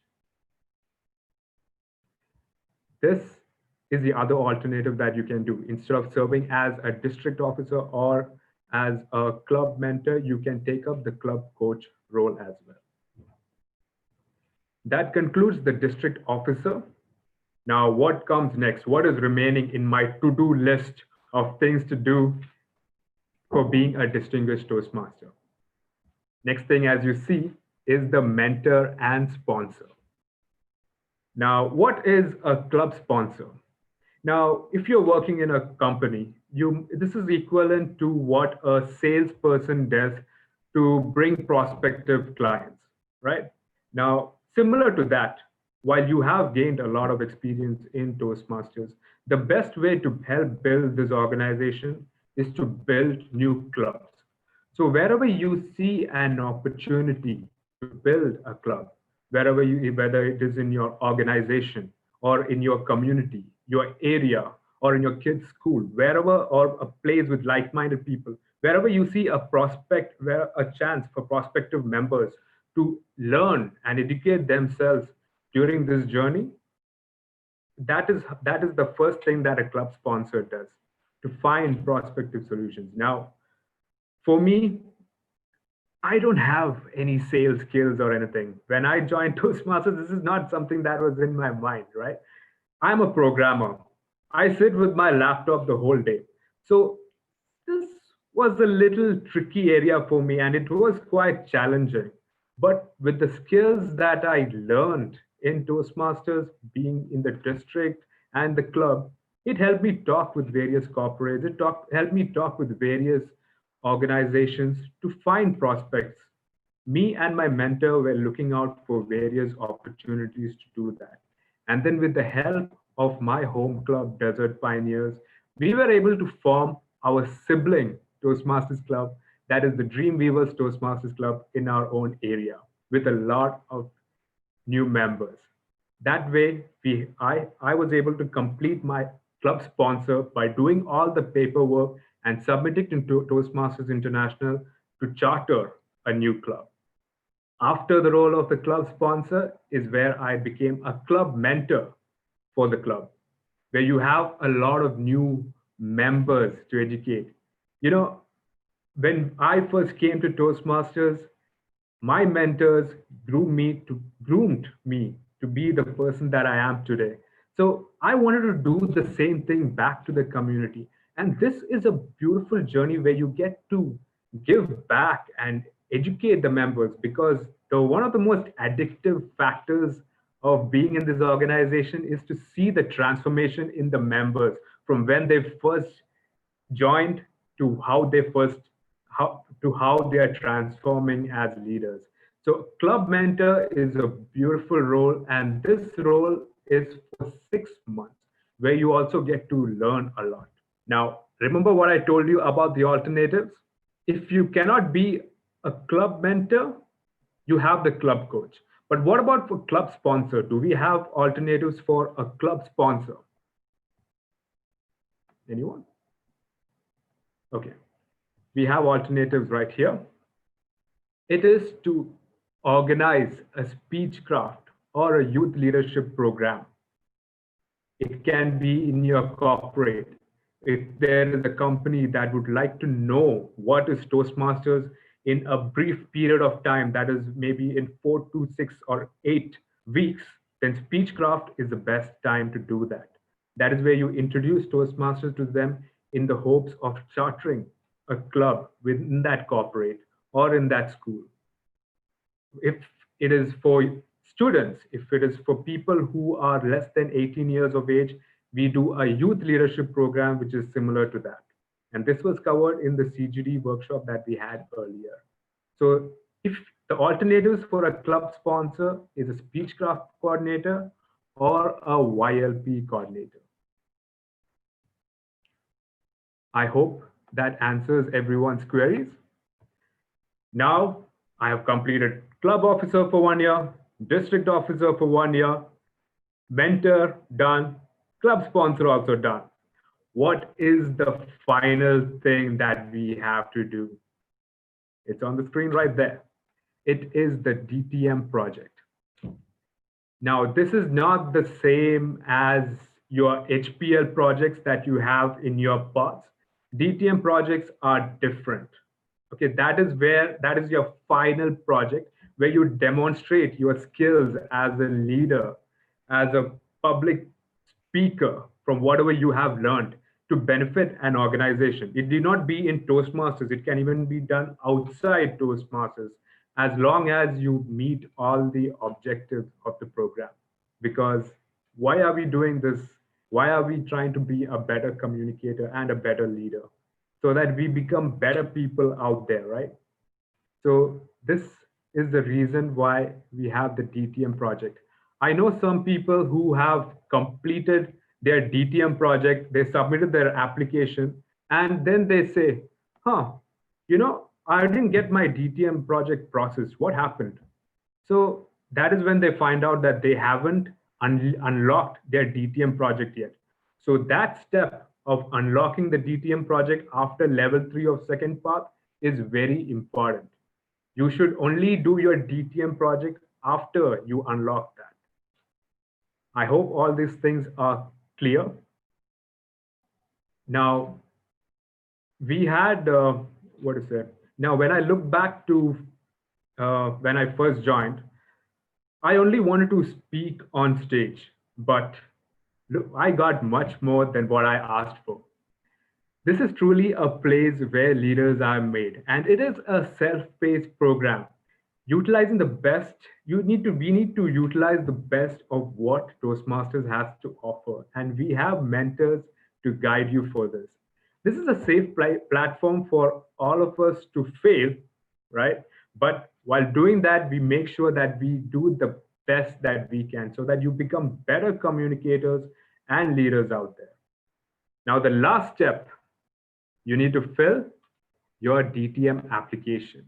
This is the other alternative that you can do. Instead of serving as a district officer or as a club mentor, you can take up the club coach role as well. That concludes the district officer. Now, what comes next? What is remaining in my to-do list of things to do for being a distinguished Toastmaster? Next thing, as you see, is the mentor and sponsor. Now, what is a club sponsor? Now, if you're working in a company, this is equivalent to what a salesperson does to bring prospective clients, right? Now, similar to that, while you have gained a lot of experience in Toastmasters, the best way to help build this organization is to build new clubs. So wherever you see an opportunity to build a club, whether it is in your organization or in your community, your area, or in your kids' school, wherever, or a place with like-minded people, wherever you see a chance for prospective members to learn and educate themselves during this journey, that is the first thing that a club sponsor does, to find prospective solutions. Now, for me, I don't have any sales skills or anything. When I joined Toastmasters, this is not something that was in my mind, right? I'm a programmer. I sit with my laptop the whole day. So this was a little tricky area for me, and it was quite challenging. But with the skills that I learned in Toastmasters, being in the district and the club, it helped me talk with various corporates. It helped me talk with various organizations to find prospects. Me and my mentor were looking out for various opportunities to do that. And then with the help of my home club, Desert Pioneers, we were able to form our sibling Toastmasters Club, that is the Dreamweavers Toastmasters Club in our own area, with a lot of new members. That way, I was able to complete my club sponsor by doing all the paperwork and submitting to Toastmasters International to charter a new club. After the role of the club sponsor is where I became a club mentor for the club, where you have a lot of new members to educate. When I first came to Toastmasters, my mentors groomed me to be the person that I am today. So I wanted to do the same thing back to the community. And this is a beautiful journey where you get to give back and educate the members, because one of the most addictive factors of being in this organization is to see the transformation in the members from when they first joined to how they are transforming as leaders. So club mentor is a beautiful role, and this role is for 6 months, where you also get to learn a lot. Now, Remember what I told you about the alternatives? If you cannot be a club mentor, you have the club coach. But what about for club sponsor? Do we have alternatives for a club sponsor? Anyone? Okay, we have alternatives right here. It is to organize a speechcraft or a youth leadership program. It can be in your corporate. If there is a company that would like to know what is Toastmasters in a brief period of time, that is maybe in 4 to 6 or 8 weeks, then Speechcraft is the best time to do that. That is where you introduce Toastmasters to them in the hopes of chartering a club within that corporate or in that school. If it is for students, if it is for people who are less than 18 years of age, we do a youth leadership program, which is similar to that. And this was covered in the CGD workshop that we had earlier. So if the alternatives for a club sponsor is a speechcraft coordinator or a YLP coordinator. I hope that answers everyone's queries. Now I have completed club officer for 1 year, district officer for 1 year, mentor done, club sponsor also done. What is the final thing that we have to do? It's on the screen right there. It is the DTM project. Now, this is not the same as your HPL projects that you have in your pods. DTM projects are different. Okay, that is your final project where you demonstrate your skills as a leader, as a public speaker from whatever you have learned to benefit an organization. It need not be in Toastmasters. It can even be done outside Toastmasters as long as you meet all the objectives of the program. Because why are we doing this? Why are we trying to be a better communicator and a better leader? So that we become better people out there, right? So this is the reason why we have the DTM project. I know some people who have completed their DTM project, they submitted their application, and then they say, I didn't get my DTM project processed. What happened? So that is when they find out that they haven't unlocked their DTM project yet. So that step of unlocking the DTM project after level 3 of second path is very important. You should only do your DTM project after you unlock that. I hope all these things are clear. Now, we had, what is it? Now, when I look back to when I first joined, I only wanted to speak on stage, but look, I got much more than what I asked for. This is truly a place where leaders are made, and it is a self-paced program. Utilizing the best, we need to utilize the best of what Toastmasters has to offer, and we have mentors to guide you for this. This is a safe platform for all of us to fail, right? But while doing that, we make sure that we do the best that we can so that you become better communicators and leaders out there. Now, the last step, you need to fill your DTM application.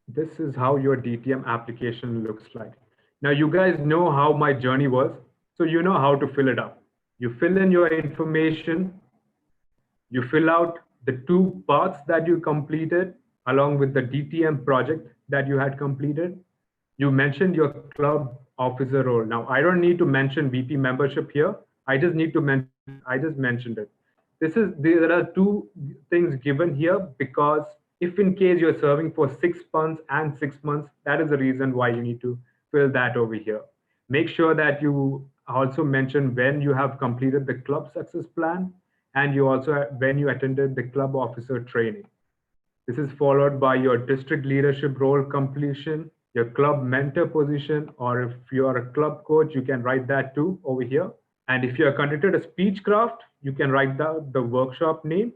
This is how your DTM application looks like. Now, you guys know how my journey was, so you know how to fill it up. You fill in your information, you fill out the 2 parts that you completed along with the DTM project that you had completed. You mentioned your club officer role. Now, I don't need to mention VP membership here. I just mentioned it. There are 2 things given here because if in case you're serving for 6 months and 6 months, that is the reason why you need to fill that over here. Make sure that you also mention when you have completed the club success plan and you also when you attended the club officer training. This is followed by your district leadership role completion, your club mentor position, or if you are a club coach, you can write that too over here. And if you are conducted a speechcraft, you can write the workshop name.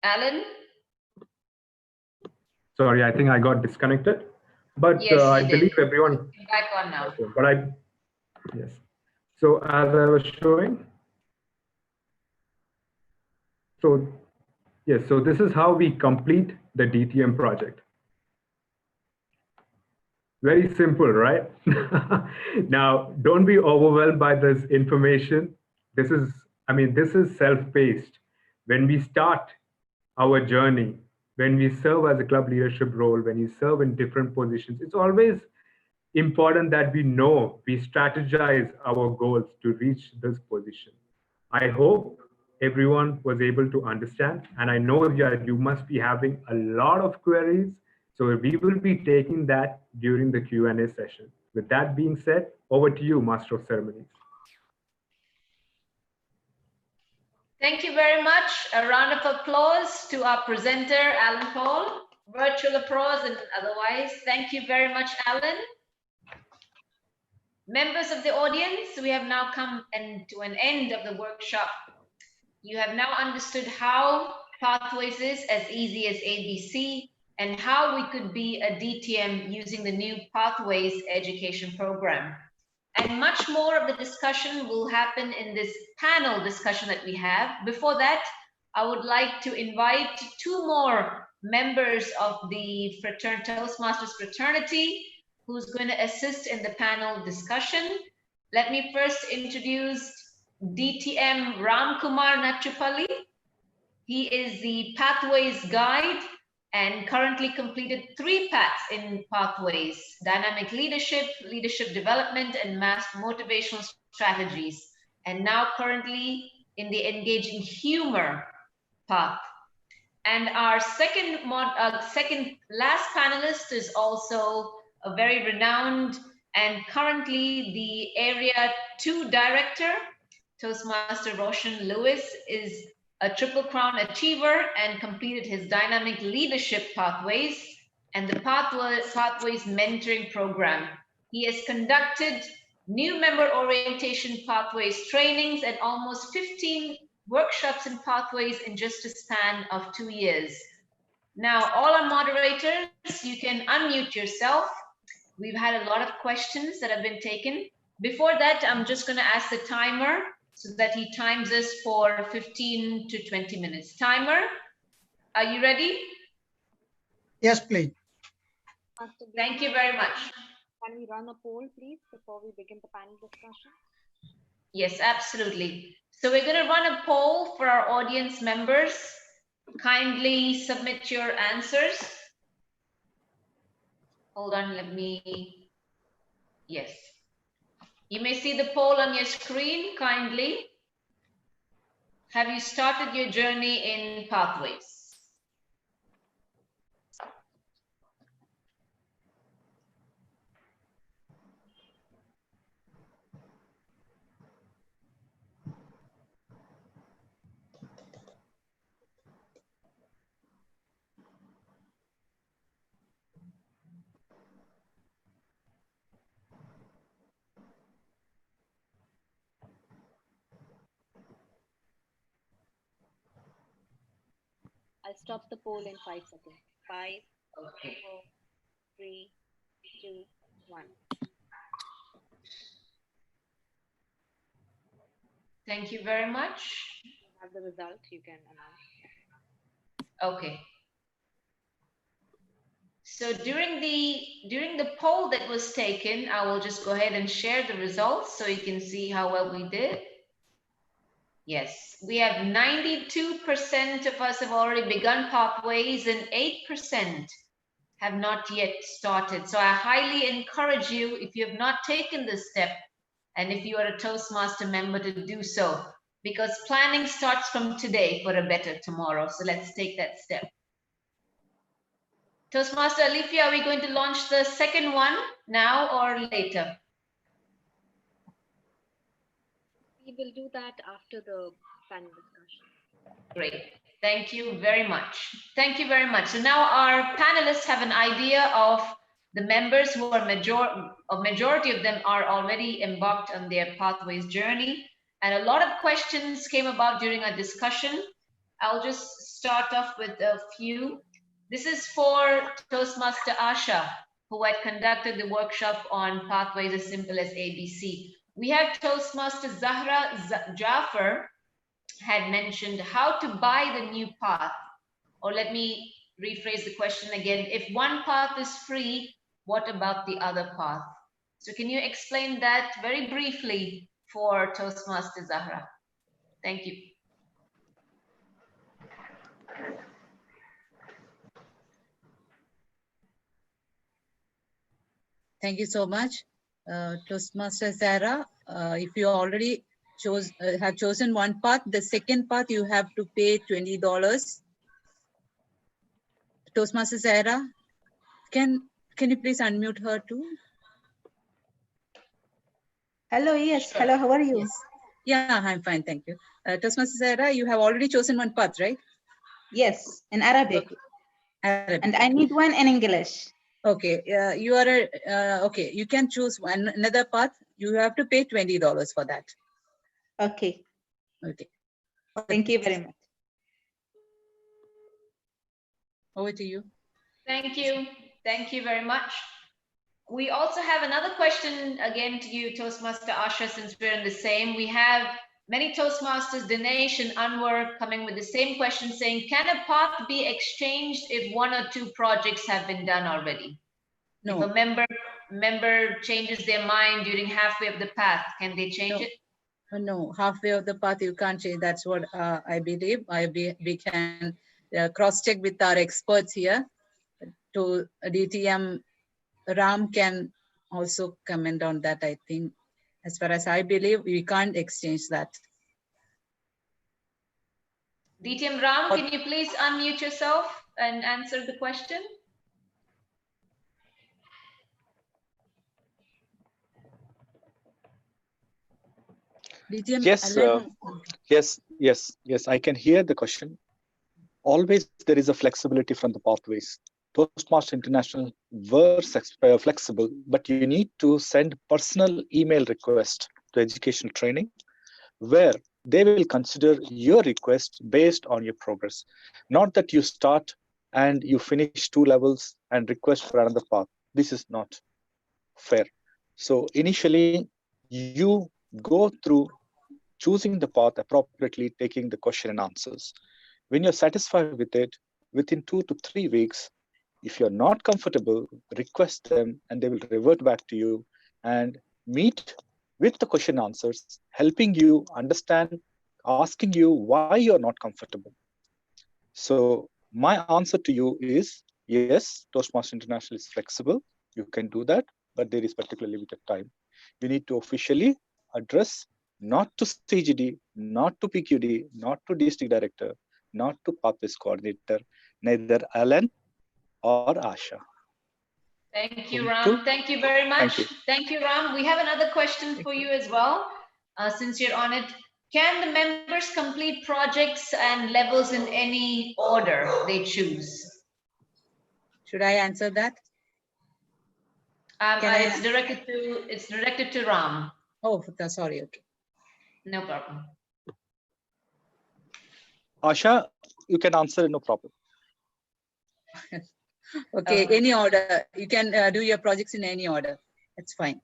Alan? Sorry, I think I got disconnected. But Yes, I you believe did. everyone. You're back on now. Okay, but yes. So as I was showing, so yes, so this is how we complete the DTM project. Very simple, right? Now, don't be overwhelmed by this information. This is self-paced. When we start our journey, when we serve as a club leadership role, when you serve in different positions, it's always important that we strategize our goals to reach this position. I hope everyone was able to understand, and I know that you must be having a lot of queries. So we will be taking that during the Q&A session. With that being said, over to you, Master of Ceremonies. Thank you very much. A round of applause to our presenter, Alan Paul. Virtual applause and otherwise. Thank you very much, Alan. Members of the audience, we have now come to an end of the workshop. You have now understood how Pathways is as easy as ABC and how we could be a DTM using the new Pathways education program. And much more of the discussion will happen in this panel discussion that we have. Before that, I would like to invite two more members of the Toastmasters fraternity who's going to assist in the panel discussion. Let me first introduce DTM Ramkumar Nachupalli. He is the Pathways Guide and currently completed 3 paths in Pathways: dynamic leadership, leadership development, and mass motivational strategies. And now currently in the engaging humor path. And our second last panelist is also a very renowned and currently the Area 2 Director. Toastmaster Roshan Lewis is a Triple Crown achiever and completed his dynamic leadership pathways and the Pathways mentoring program. He has conducted new member orientation pathways trainings and almost 15 workshops in pathways in just a span of 2 years. Now, all our moderators, you can unmute yourself. We've had a lot of questions that have been taken. Before that, I'm just going to ask the timer so that he times us for 15 to 20 minutes. Timer, are you ready? Yes, please. Thank you very much. Can we run a poll, please, before we begin the panel discussion? Yes, absolutely. So we're going to run a poll for our audience members. Kindly submit your answers. Hold on, yes. You may see the poll on your screen, kindly. Have you started your journey in Pathways? I'll stop the poll in 5 seconds. 5, Okay. 4, 3, 2, 1. Thank you very much. You have the result, you can announce. Okay. So during the poll that was taken, I will just go ahead and share the results so you can see how well we did. Yes, we have 92% of us have already begun Pathways and 8% have not yet started. So I highly encourage you, if you have not taken this step, and if you are a Toastmaster member, to do so, because planning starts from today for a better tomorrow. So let's take that step. Toastmaster Alifia, are we going to launch the second one now or later? We will do that after the panel discussion. Great. Thank you very much. Thank you very much. So now our panelists have an idea of the members who are majority of them are already embarked on their Pathways journey. And a lot of questions came about during our discussion. I'll just start off with a few. This is for Toastmaster Asha, who had conducted the workshop on pathways as simple as ABC. We have Toastmaster Zahra Jaffer had mentioned how to buy the new path. Or let me rephrase the question again. If one path is free, what about the other path? So can you explain that very briefly for Toastmaster Zahra? Thank you. Thank you so much. Toastmaster Zahra, if you already have chosen one path, the second path you have to pay $20. Toastmaster Zahra, can you please unmute her too? Hello, yes. Sure. Hello, how are you? Yes. Yeah, I'm fine, thank you. Toastmaster Zahra, you have already chosen one path, right? Yes, in Arabic. Okay. Arabic. And I need one in English. Okay, you are okay. You can choose another path. You have to pay $20 for that. Okay. Okay. Thank you very much. Over to you. Thank you. Thank you very much. We also have another question again to you, Toastmaster Asha, since we're in the same. We have many Toastmasters, Dinesh and Anwar, coming with the same question saying, can a path be exchanged if one or two projects have been done already? No. If a member changes their mind during halfway of the path, can they change it? No, halfway of the path you can't change. That's what I believe. We can cross-check with our experts here. To DTM, Ram can also comment on that, I think. As far as I believe, we can't exchange that. DTM Ram, can you please unmute yourself and answer the question? DTM, Yes, yes, I can hear the question. Always there is a flexibility from the pathways. Toastmaster International were flexible, but you need to send personal email request to educational training, where they will consider your request based on your progress. Not that you start and you finish 2 levels and request for another path. This is not fair. So initially, you go through choosing the path appropriately, taking the question and answers. When you're satisfied with it, within 2 to 3 weeks, if you're not comfortable, request them and they will revert back to you and meet with the question answers, helping you understand, asking you why you're not comfortable. So my answer to you is, yes, Toastmaster International is flexible. You can do that, but there is particularly limited time. You need to officially address not to CGD, not to PQD, not to district director, not to pathways coordinator, neither Alan or Asha. Thank you, Ram. Thank you very much. Thank you, Ram. We have another question for you as well, since you're on it. Can the members complete projects and levels in any order they choose? Should I answer that? It's directed to Ram. Oh, sorry. Okay. No problem. Asha, you can answer, no problem. Okay, any order. You can do your projects in any order. That's fine.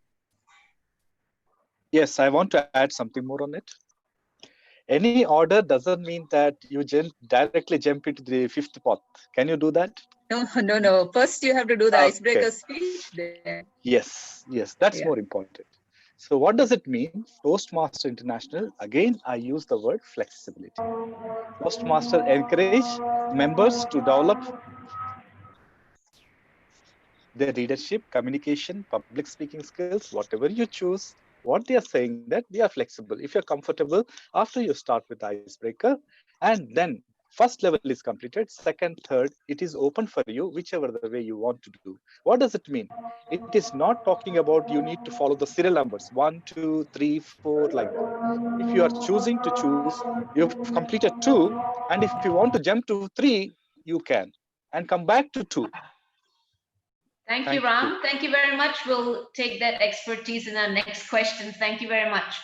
Yes, I want to add something more on it. Any order doesn't mean that you directly jump into the 5th path. Can you do that? No. First, you have to do the icebreaker speech. Then. Yes, that's more important. So what does it mean? Toastmaster International, again, I use the word flexibility. Toastmaster encourage members to develop their leadership, communication, public speaking skills, whatever you choose. What they are saying that we are flexible. If you're comfortable, after you start with the icebreaker, and then first level is completed, second, third, it is open for you, whichever the way you want to do. What does it mean? It is not talking about you need to follow the serial numbers, 1, 2, 3, 4, like that. If you are choosing to choose, you've completed 2, and if you want to jump to 3, you can, and come back to 2. Thank you, Ram. Thank you very much. We'll take that expertise in our next question. Thank you very much.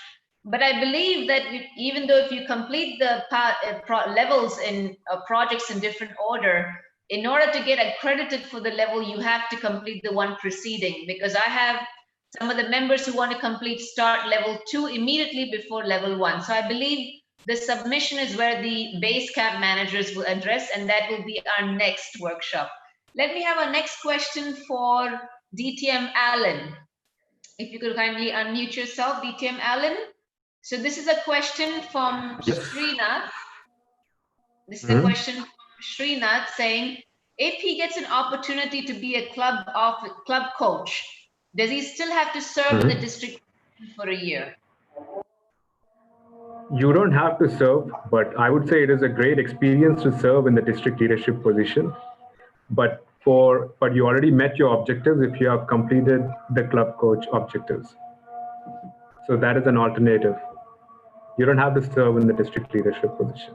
But I believe that even though if you complete the levels in projects in different order, in order to get accredited for the level, you have to complete the one preceding, because I have some of the members who want to complete start level 2 immediately before level 1. So I believe the submission is where the base camp managers will address, and that will be our next workshop. Let me have our next question for DTM Allen. If you could kindly unmute yourself, DTM Allen. So this is a question from Srinath. This is a question from Srinath saying, if he gets an opportunity to be a club coach, does he still have to serve in the district for a year? You don't have to serve, but I would say it is a great experience to serve in the district leadership position. But you already met your objectives if you have completed the club coach objectives. So that is an alternative. You don't have to serve in the district leadership position.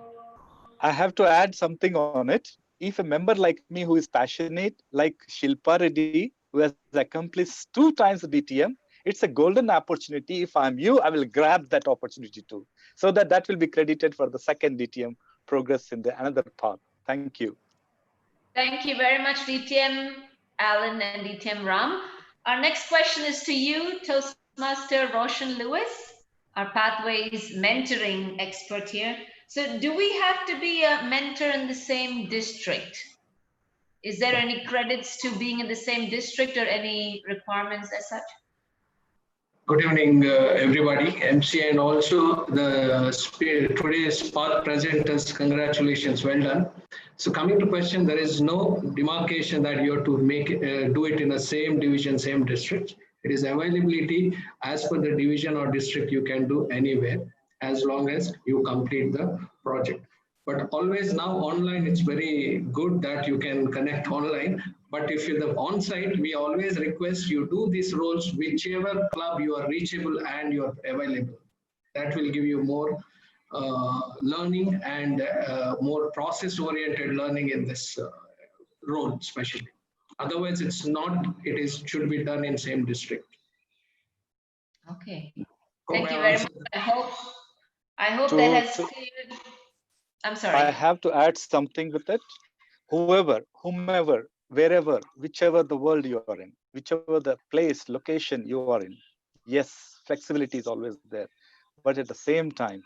I have to add something on it. If a member like me who is passionate, like Shilpa Reddy, who has accomplished 2 times the DTM, it's a golden opportunity. If I'm you, I will grab that opportunity too. So that will be credited for the second DTM progress in the another path. Thank you. Thank you very much, DTM Allen and DTM Ram. Our next question is to you, Toastmaster Roshan Lewis, our Pathways mentoring expert here. So do we have to be a mentor in the same district? Is there any credits to being in the same district or any requirements as such? Good evening, everybody, MC, and also today's path presenters. Congratulations, well done. So coming to question, there is no demarcation that you have to do it in the same division, same district. It is availability as per the division or district. You can do anywhere as long as you complete the project. But always now online, it's very good that you can connect online. But if you're on-site, we always request you do these roles, whichever club you are reachable and you are available. That will give you more learning and more process-oriented learning in this role, especially. Otherwise, it's not. Should be done in same district. Okay. Thank you very much. I hope that has cleared. I'm sorry. I have to add something with it. Whomever, wherever, whichever the world you are in, whichever the place, location you are in, yes, flexibility is always there. But at the same time,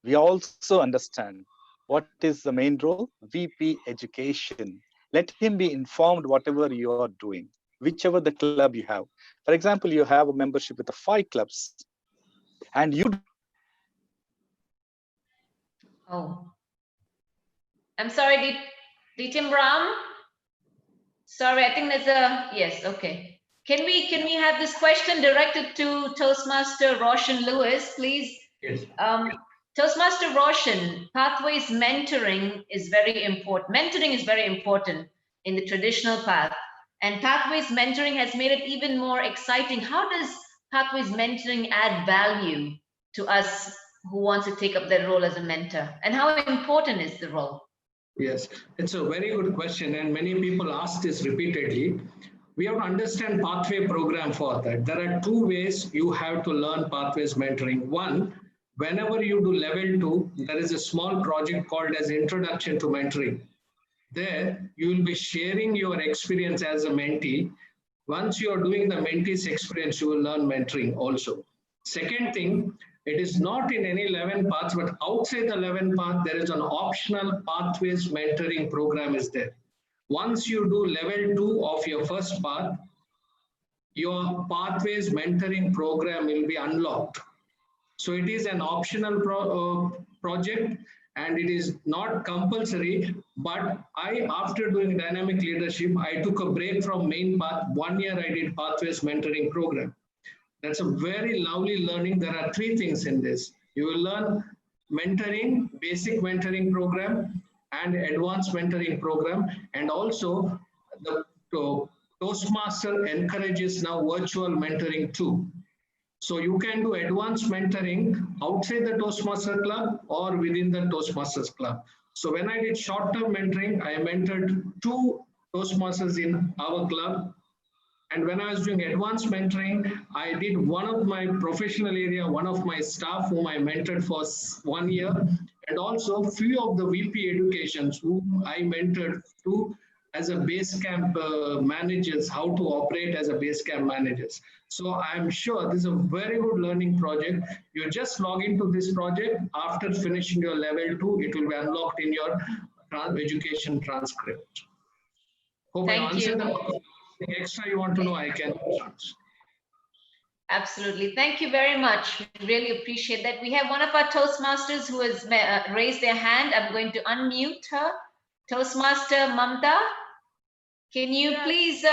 we also understand what is the main role? VP education. Let him be informed whatever you are doing, whichever the club you have. For example, you have a membership with the 5 clubs and you. Oh, I'm sorry, DTM Ram. Sorry, I think there's a, yes, okay. Can we have this question directed to Toastmaster Roshan Lewis, please? Yes. Toastmaster Roshan, Pathways mentoring is very important. Mentoring is very important in the traditional path. And Pathways mentoring has made it even more exciting. How does Pathways mentoring add value to us who wants to take up that role as a mentor? And how important is the role? Yes, it's a very good question, and many people ask this repeatedly. We have to understand pathway program for that. There are 2 ways you have to learn Pathways mentoring. One, whenever you do level 2, there is a small project called as Introduction to Mentoring. There, you will be sharing your experience as a mentee. Once you are doing the mentee's experience, you will learn mentoring also. Second thing, it is not in any 11 paths, but outside the 11 path, there is an optional Pathways mentoring program is there. Once you do level 2 of your first path, your Pathways mentoring program will be unlocked. So it is an optional project and it is not compulsory, but after doing dynamic leadership, I took a break from main path. 1 year I did Pathways mentoring program. That's a very lovely learning. There are 3 things in this. You will learn mentoring, basic mentoring program, and advanced mentoring program. And also the Toastmaster encourages now virtual mentoring too. So you can do advanced mentoring outside the Toastmaster club or within the Toastmasters club. So when I did short-term mentoring, I mentored 2 Toastmasters in our club. And when I was doing advanced mentoring, I did one of my professional area, one of my staff whom I mentored for 1 year, and also few of the VP educations whom I mentored to as a base camp managers, how to operate as a base camp managers. So I'm sure this is a very good learning project. You just log into this project. After finishing your level 2, it will be unlocked in your education transcript. Hope I Thank you. answered the extra you want to know, I can answer. Absolutely. Thank you very much. We really appreciate that. We have one of our Toastmasters who has raised their hand. I'm going to unmute her. Toastmaster Mamta, can you please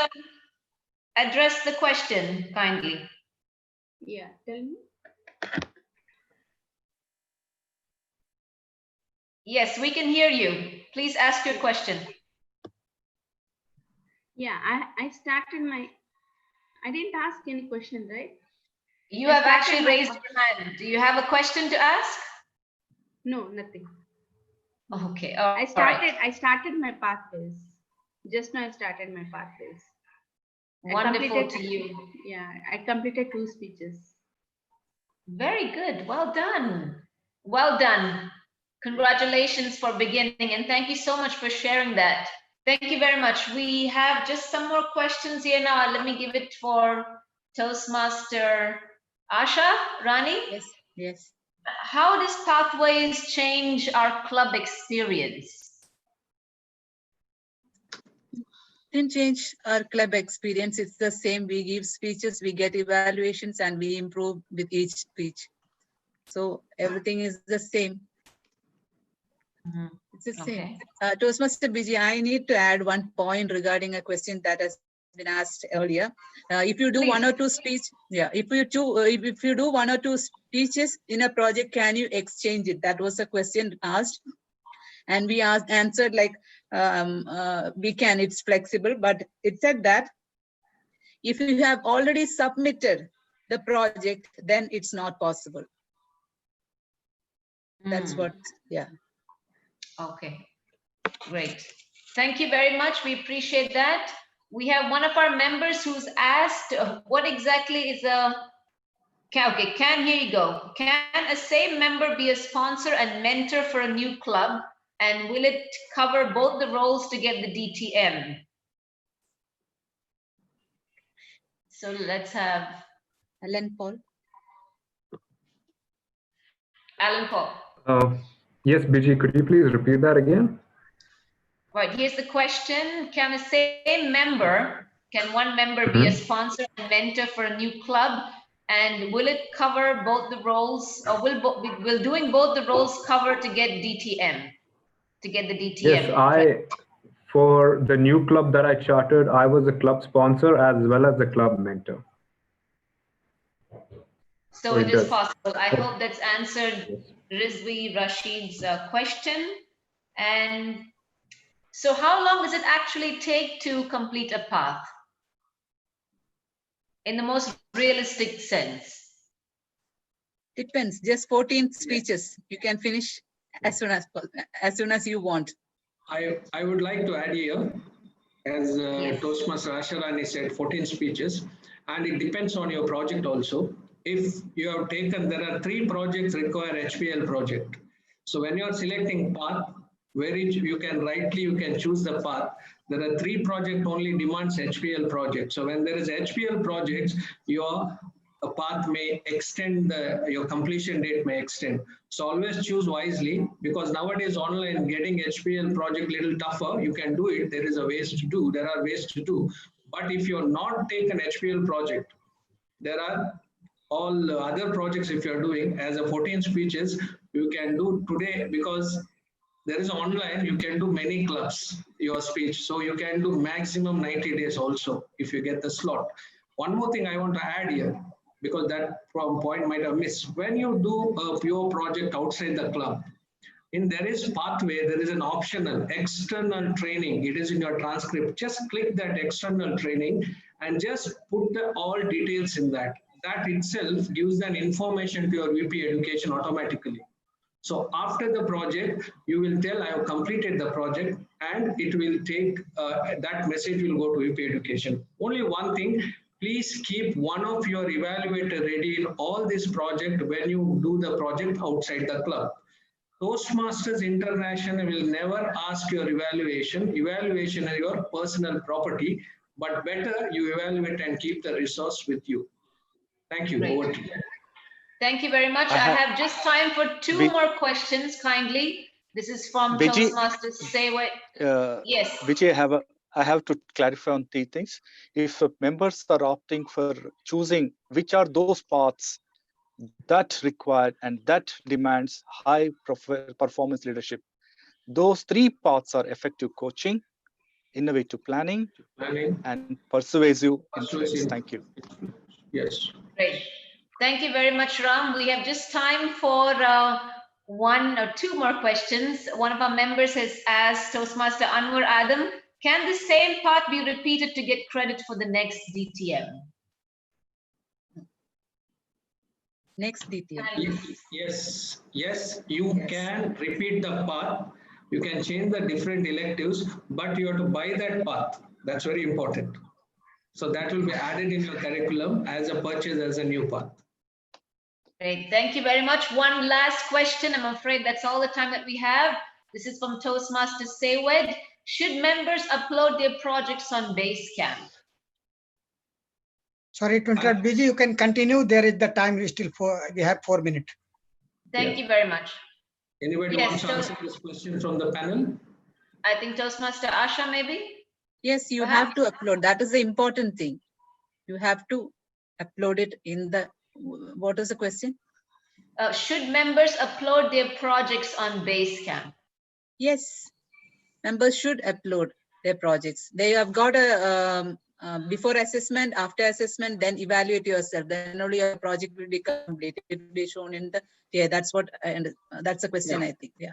address the question kindly? Yeah, tell me. Yes, we can hear you. Please ask your question. Yeah, I started my, I didn't ask any question, right? You I have started actually my- raised your hand. Do you have a question to ask? No, nothing. Okay. I started my pathways. Just now I started my pathways. I Wonderful completed- to you. Yeah, I completed 2 speeches. Very good. Well done. Well done. Congratulations for beginning, and thank you so much for sharing that. Thank you very much. We have just some more questions here now. Let me give it for Toastmaster Asha, Rani. Yes, yes. How does Pathways change our club experience? Didn't change our club experience. It's the same. We give speeches, we get evaluations, and we improve with each speech. So everything is the same. It's the same. Okay. Toastmaster Biji, I need to add one point regarding a question that has been asked earlier. If you do Please. 1 or 2 speech, yeah, if you do 1 or 2 speeches in a project, can you exchange it? That was a question asked, and we answered like we can. It's flexible, but it said that if you have already submitted the project, then it's not possible. That's what. Yeah. Okay, great. Thank you very much. We appreciate that. We have one of our members who's asked what exactly is a, okay, Can, here you go. Can a same member be a sponsor and mentor for a new club? And will it cover both the roles to get the DTM? So let's have Alan Paul. Alan Paul. Yes, Biji, could you please repeat that again? Right, here's the question. Can a same member, can one member be a sponsor and mentor for a new club? And will it cover both the roles, or will doing both the roles cover to get DTM? To get the DTM? Yes, for the new club that I chartered, I was a club sponsor as well as a club mentor. So it is possible. I hope that's answered Rizvi Rashid's question. And so how long does it actually take to complete a path? In the most realistic sense? Depends. Just 14 speeches. You can finish as soon as you want. I would like to add here, as Yes. Toastmaster Asharani said, 14 speeches, and it depends on your project also. If you have taken, there are 3 projects require HPL project. So when you are selecting path, where you can choose the path. There are 3 project only demands HPL project. So when there is HPL projects, your path may extend, your completion date may extend. So always choose wisely, because nowadays online getting HPL project little tougher. You can do it. There are ways to do. But if you're not taken HPL project, there are all other projects. If you're doing as a 14 speeches, you can do today, because there is online, you can do many clubs, your speech. So you can do maximum 90 days also, if you get the slot. One more thing I want to add here, because that point might have missed. When you do a pure project outside the club, there is pathway, there is an optional external training. It is in your transcript. Just click that external training and just put all details in that. That itself gives an information to your VP education automatically. So after the project, you will tell I have completed the project, and it will take that message will go to UP Education. Only one thing, please keep one of your evaluator ready in all this project when you do the project outside the club. Toastmasters International will never ask your evaluation. Evaluation is your personal property, but better you evaluate and keep the resource with you. Thank you. Great. Over to you. Thank you very much. I have just time for two more questions, kindly. This is from Vijay, Toastmasters Sewa. Yes. Vijay, I have to clarify on 3 things. If members are opting for choosing which are those paths that require and that demands high performance leadership, those 3 paths are effective coaching, innovative planning, and persuasive influence. Thank you. Yes. Great. Thank you very much, Ram. We have just time for 1 or 2 more questions. One of our members has asked Toastmaster Anwar Adam, can the same path be repeated to get credit for the next DTM? Next DTM. Yes, you can repeat the path. You can change the different electives, but you have to buy that path. That's very important. So that will be added in your curriculum as a purchase as a new path. Great. Thank you very much. One last question. I'm afraid that's all the time that we have. This is from Toastmasters Saywed. Should members upload their projects on Basecamp? Sorry to interrupt, Biji, you can continue. There is the time, we have 4 minutes. Thank you very much. Anybody wants to answer this question from the panel? I think Toastmaster Asha, maybe? Yes, you have to upload. That is the important thing. You have to upload it in the, what is the question? Should members upload their projects on Basecamp? Yes, members should upload their projects. They have got a before assessment, after assessment, then evaluate yourself. Then only your project will be complete. It will be shown in the, that's what, that's the question, I think. Yeah.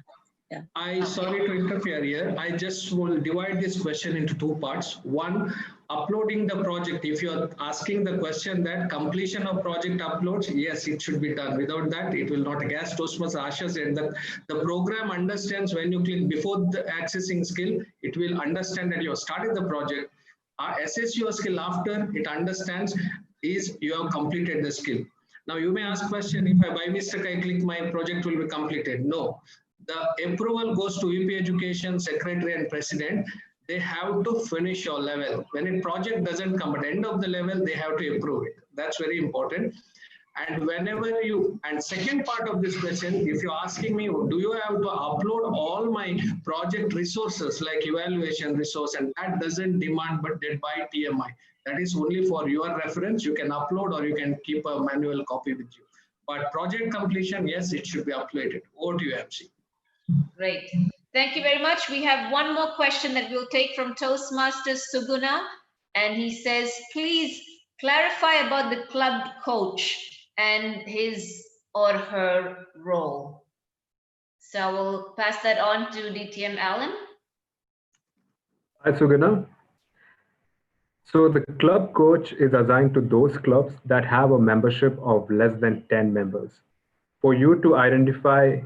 Sorry to interfere here. I just will divide this question into 2 parts. One, uploading the project. If you're asking the question that completion of project uploads, yes, it should be done. Without that, it will not. As Toastmaster Asha said, that the program understands when you click before the accessing skill, it will understand that you have started the project. Assess your skill after it understands is you have completed the skill. Now you may ask question, if I by mistake I click, my project will be completed. No. The approval goes to UP Education, Secretary and President. They have to finish your level. When a project doesn't come at the end of the level, they have to approve it. That's very important. And whenever you, and second part of this question, if you're asking me, do you have to upload all my project resources like evaluation resource, and that doesn't demand but did by TMI. That is only for your reference. You can upload or you can keep a manual copy with you. But project completion, yes, it should be uploaded. Over to you, MC. Great. Thank you very much. We have one more question that we'll take from Toastmasters Suguna. And he says, please clarify about the club coach and his or her role. So we'll pass that on to DTM Alan. Hi, Suguna. So the club coach is assigned to those clubs that have a membership of less than 10 members. For you to identify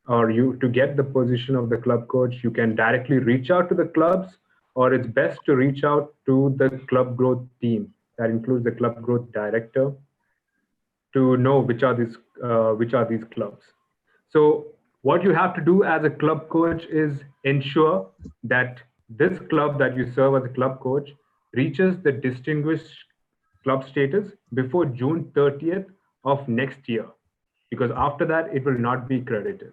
or you to get the position of the club coach, you can directly reach out to the clubs, or it's best to reach out to the club growth team. That includes the club growth director, to know which are these clubs. So what you have to do as a club coach is ensure that this club that you serve as a club coach reaches the distinguished club status before June 30th of next year, because after that it will not be credited.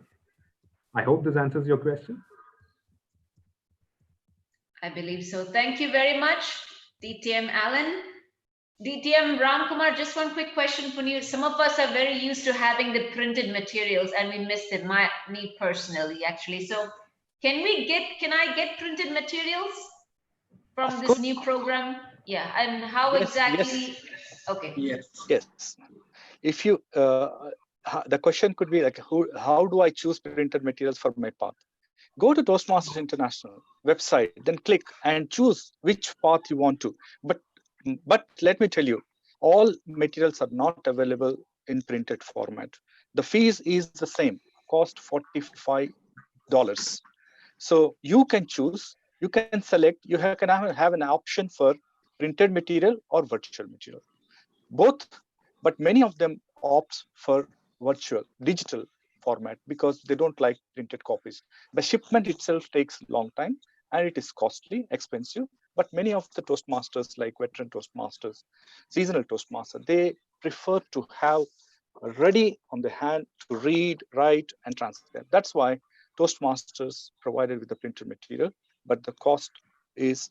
I hope this answers your question. I believe so. Thank you very much, DTM Alan. DTM Ramkumar, just one quick question for you. Some of us are very used to having the printed materials and we missed it, me personally, actually. So can I get printed materials from this new program? Yeah, and how exactly? Yes. Okay. Yes. If you, the question could be like, how do I choose printed materials for my path? Go to Toastmasters International website, then click and choose which path you want to. But let me tell you, all materials are not available in printed format. The fees is the same. cost $45. So you can choose, you can select, you can have an option for printed material or virtual material. Both, but many of them opt for virtual, digital format because they don't like printed copies. The shipment itself takes a long time and it is costly, expensive. But many of the Toastmasters, like veteran Toastmasters, seasonal Toastmasters, they prefer to have ready on the hand to read, write, and transcribe. That's why Toastmasters provided with the printed material, but the cost is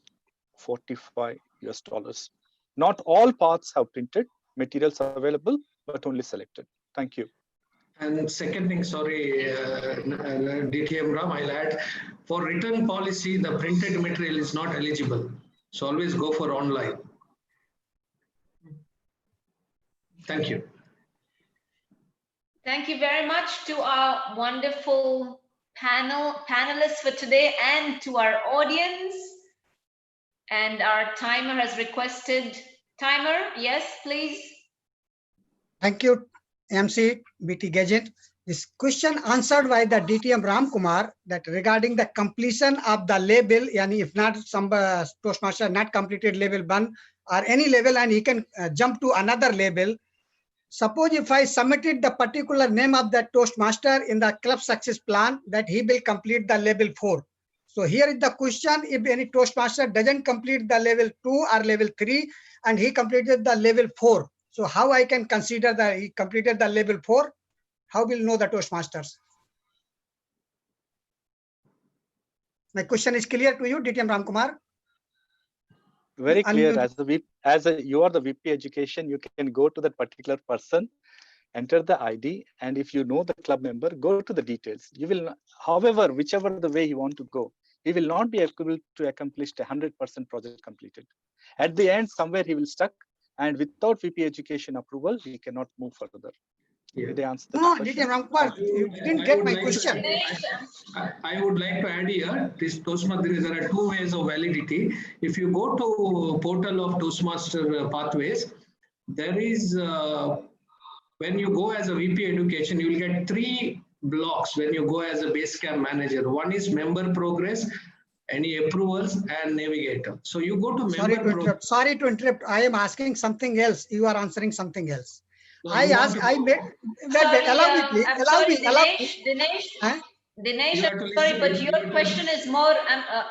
$45 US. Not all parts have printed materials available, but only selected. Thank you. And second thing, sorry, DTM Ram, I'll add, for return policy, the printed material is not eligible. So always go for online. Thank you. Thank you very much to our wonderful panelists for today and to our audience. And our timer has requested, timer, yes, please. Thank you, MC BT Gadget. This question answered by the DTM Ram Kumar, that regarding the completion of the label, yani if not some Toastmaster not completed level 1 or any level and he can jump to another level. Suppose if I submitted the particular name of the Toastmaster in the club success plan, that he will complete the level 4. So here is the question, if any Toastmaster doesn't complete the level 2 or level 3 and he completed the level 4. So how I can consider that he completed the level 4? How will know the Toastmasters? My question is clear to you, DTM Ram Kumar? Very clear. You are the VP education, you can go to that particular person, enter the ID, and if you know the club member, go to the details. You will, however, whichever the way you want to go, he will not be able to accomplish the 100% project completed. At the end, somewhere he will stuck, and without VP education approval, he cannot move further. Yeah. Did I answer the No, question? DTM Ram Kumar, you didn't get my question. I would like to add here, this Toastmaster, there are two ways of validity. If you go to portal of Toastmaster pathways, there is, when you go as a VP education, you will get 3 blocks when you go as a Basecamp manager. One is member progress, any approvals, and navigator. So you go to member. Sorry to interrupt. I am asking something else. You are answering something else. No, Allow me. Dinesh, I'm sorry, but your question is more,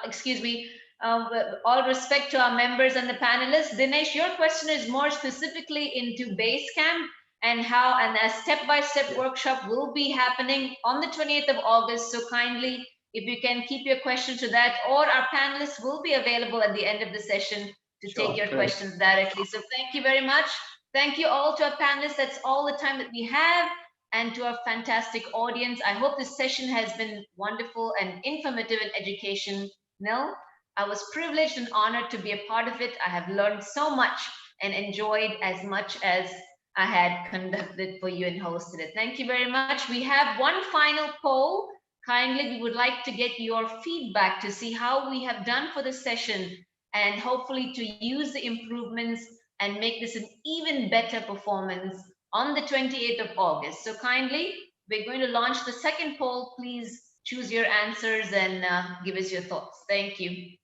excuse me, all respect to our members and the panelists. Dinesh, your question is more specifically into Basecamp and how, and a step-by-step workshop will be happening on the 28th of August. So kindly, if you can keep your question to that, or our panelists will be available at the end of the session to take your questions directly. So thank you very much. Thank you all to our panelists. That's all the time that we have. And to our fantastic audience. I hope this session has been wonderful and informative and educational. I was privileged and honored to be a part of it. I have learned so much and enjoyed as much as I had conducted for you and hosted it. Thank you very much. We have one final poll. Kindly, we would like to get your feedback to see how we have done for this session and hopefully to use the improvements and make this an even better performance on the 28th of August. So kindly, we're going to launch the second poll. Please choose your answers and give us your thoughts. Thank you.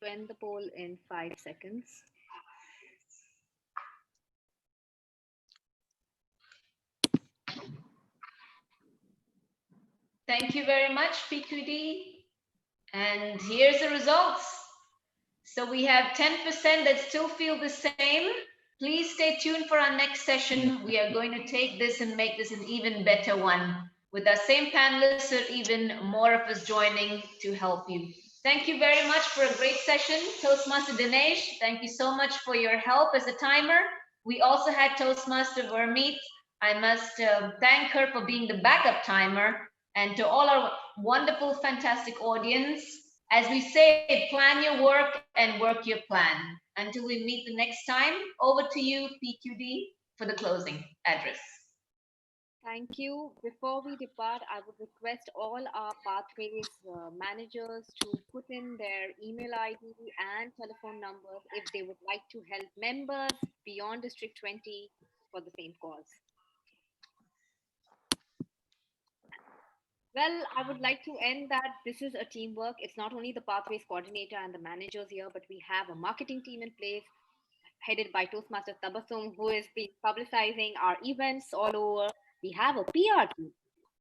To end the poll in 5 seconds. Thank you very much, PQD. And here's the results. So we have 10% that still feel the same. Please stay tuned for our next session. We are going to take this and make this an even better one with our same panelists or even more of us joining to help you. Thank you very much for a great session. Toastmaster Dinesh, thank you so much for your help as a timer. We also had Toastmaster Vermeet. I must thank her for being the backup timer. And to all our wonderful, fantastic audience, as we say, plan your work and work your plan. Until we meet the next time, over to you, PQD, for the closing address. Thank you. Before we depart, I would request all our Pathways managers to put in their email ID and telephone numbers if they would like to help members beyond District 20 for the same cause. Well, I would like to end that this is a teamwork. It's not only the Pathways coordinator and the managers here, but we have a marketing team in place headed by Toastmaster Tabassum, who has been publicizing our events all over. We have a PR team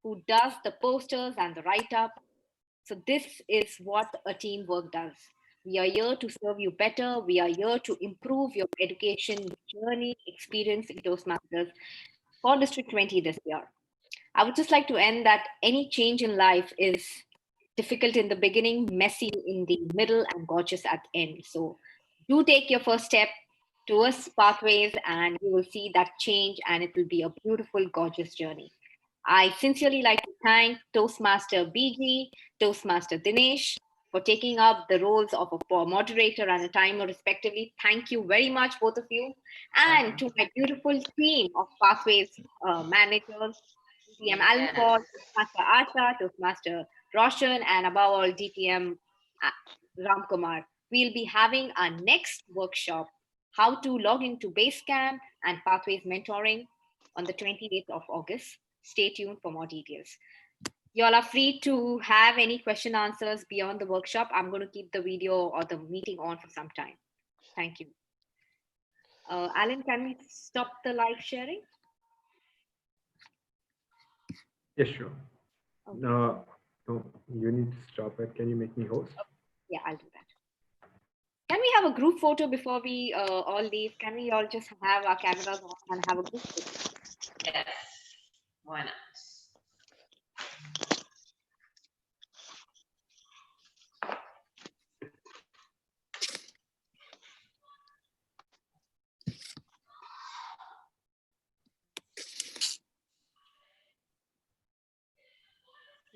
who does the posters and the write-up. So this is what a teamwork does. We are here to serve you better. We are here to improve your education journey, experience in Toastmasters for District 20 this year. I would just like to end that any change in life is difficult in the beginning, messy in the middle, and gorgeous at the end. So do take your first step towards Pathways and you will see that change, and it will be a beautiful, gorgeous journey. I sincerely like to thank Toastmaster BG, Toastmaster Dinesh for taking up the roles of a moderator and a timer respectively. Thank you very much, both of you. And to my beautiful team of Pathways managers, DTM Alan Paul, Toastmaster Asha, Toastmaster Roshan, and above all, DTM Ram Kumar. We'll be having our next workshop, how to log into Basecamp and Pathways Mentoring, on the 28th of August. Stay tuned for more details. You all are free to have any question answers beyond the workshop. I'm going to keep the video or the meeting on for some time. Thank you. Alan, can we stop the live sharing? Yes, sure. Okay. No, you need to stop it. Can you make me host? Yeah, I'll do that. Can we have a group photo before we all leave? Can we all just have our cameras on and have a group photo? Yes, why not?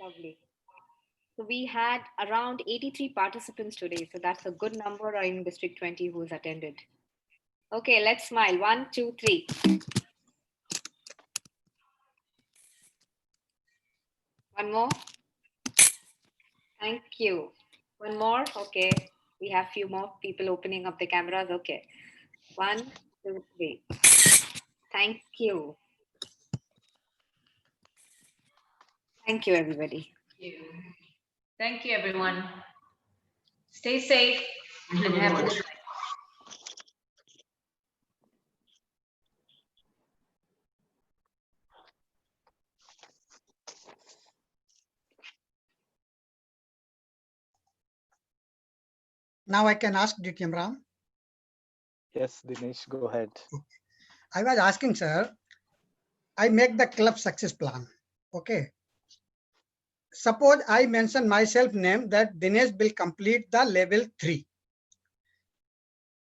Lovely. So we had around 83 participants today. So that's a good number in District 20 who's attended. Okay, let's smile. 1, 2, 3. One more. Thank you. One more. Okay. We have few more people opening up the cameras. Okay. 1, 2, 3. Thank you. Thank you, everybody. Thank you, everyone. Stay safe. Thank you and very have a much. good night. Now I can ask DTM Ram. Yes, Dinesh, go ahead. I was asking, sir, I make the club success plan. Okay. Suppose I mention myself name that Dinesh will complete the level 3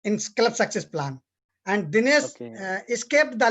in club success plan, and Dinesh escaped the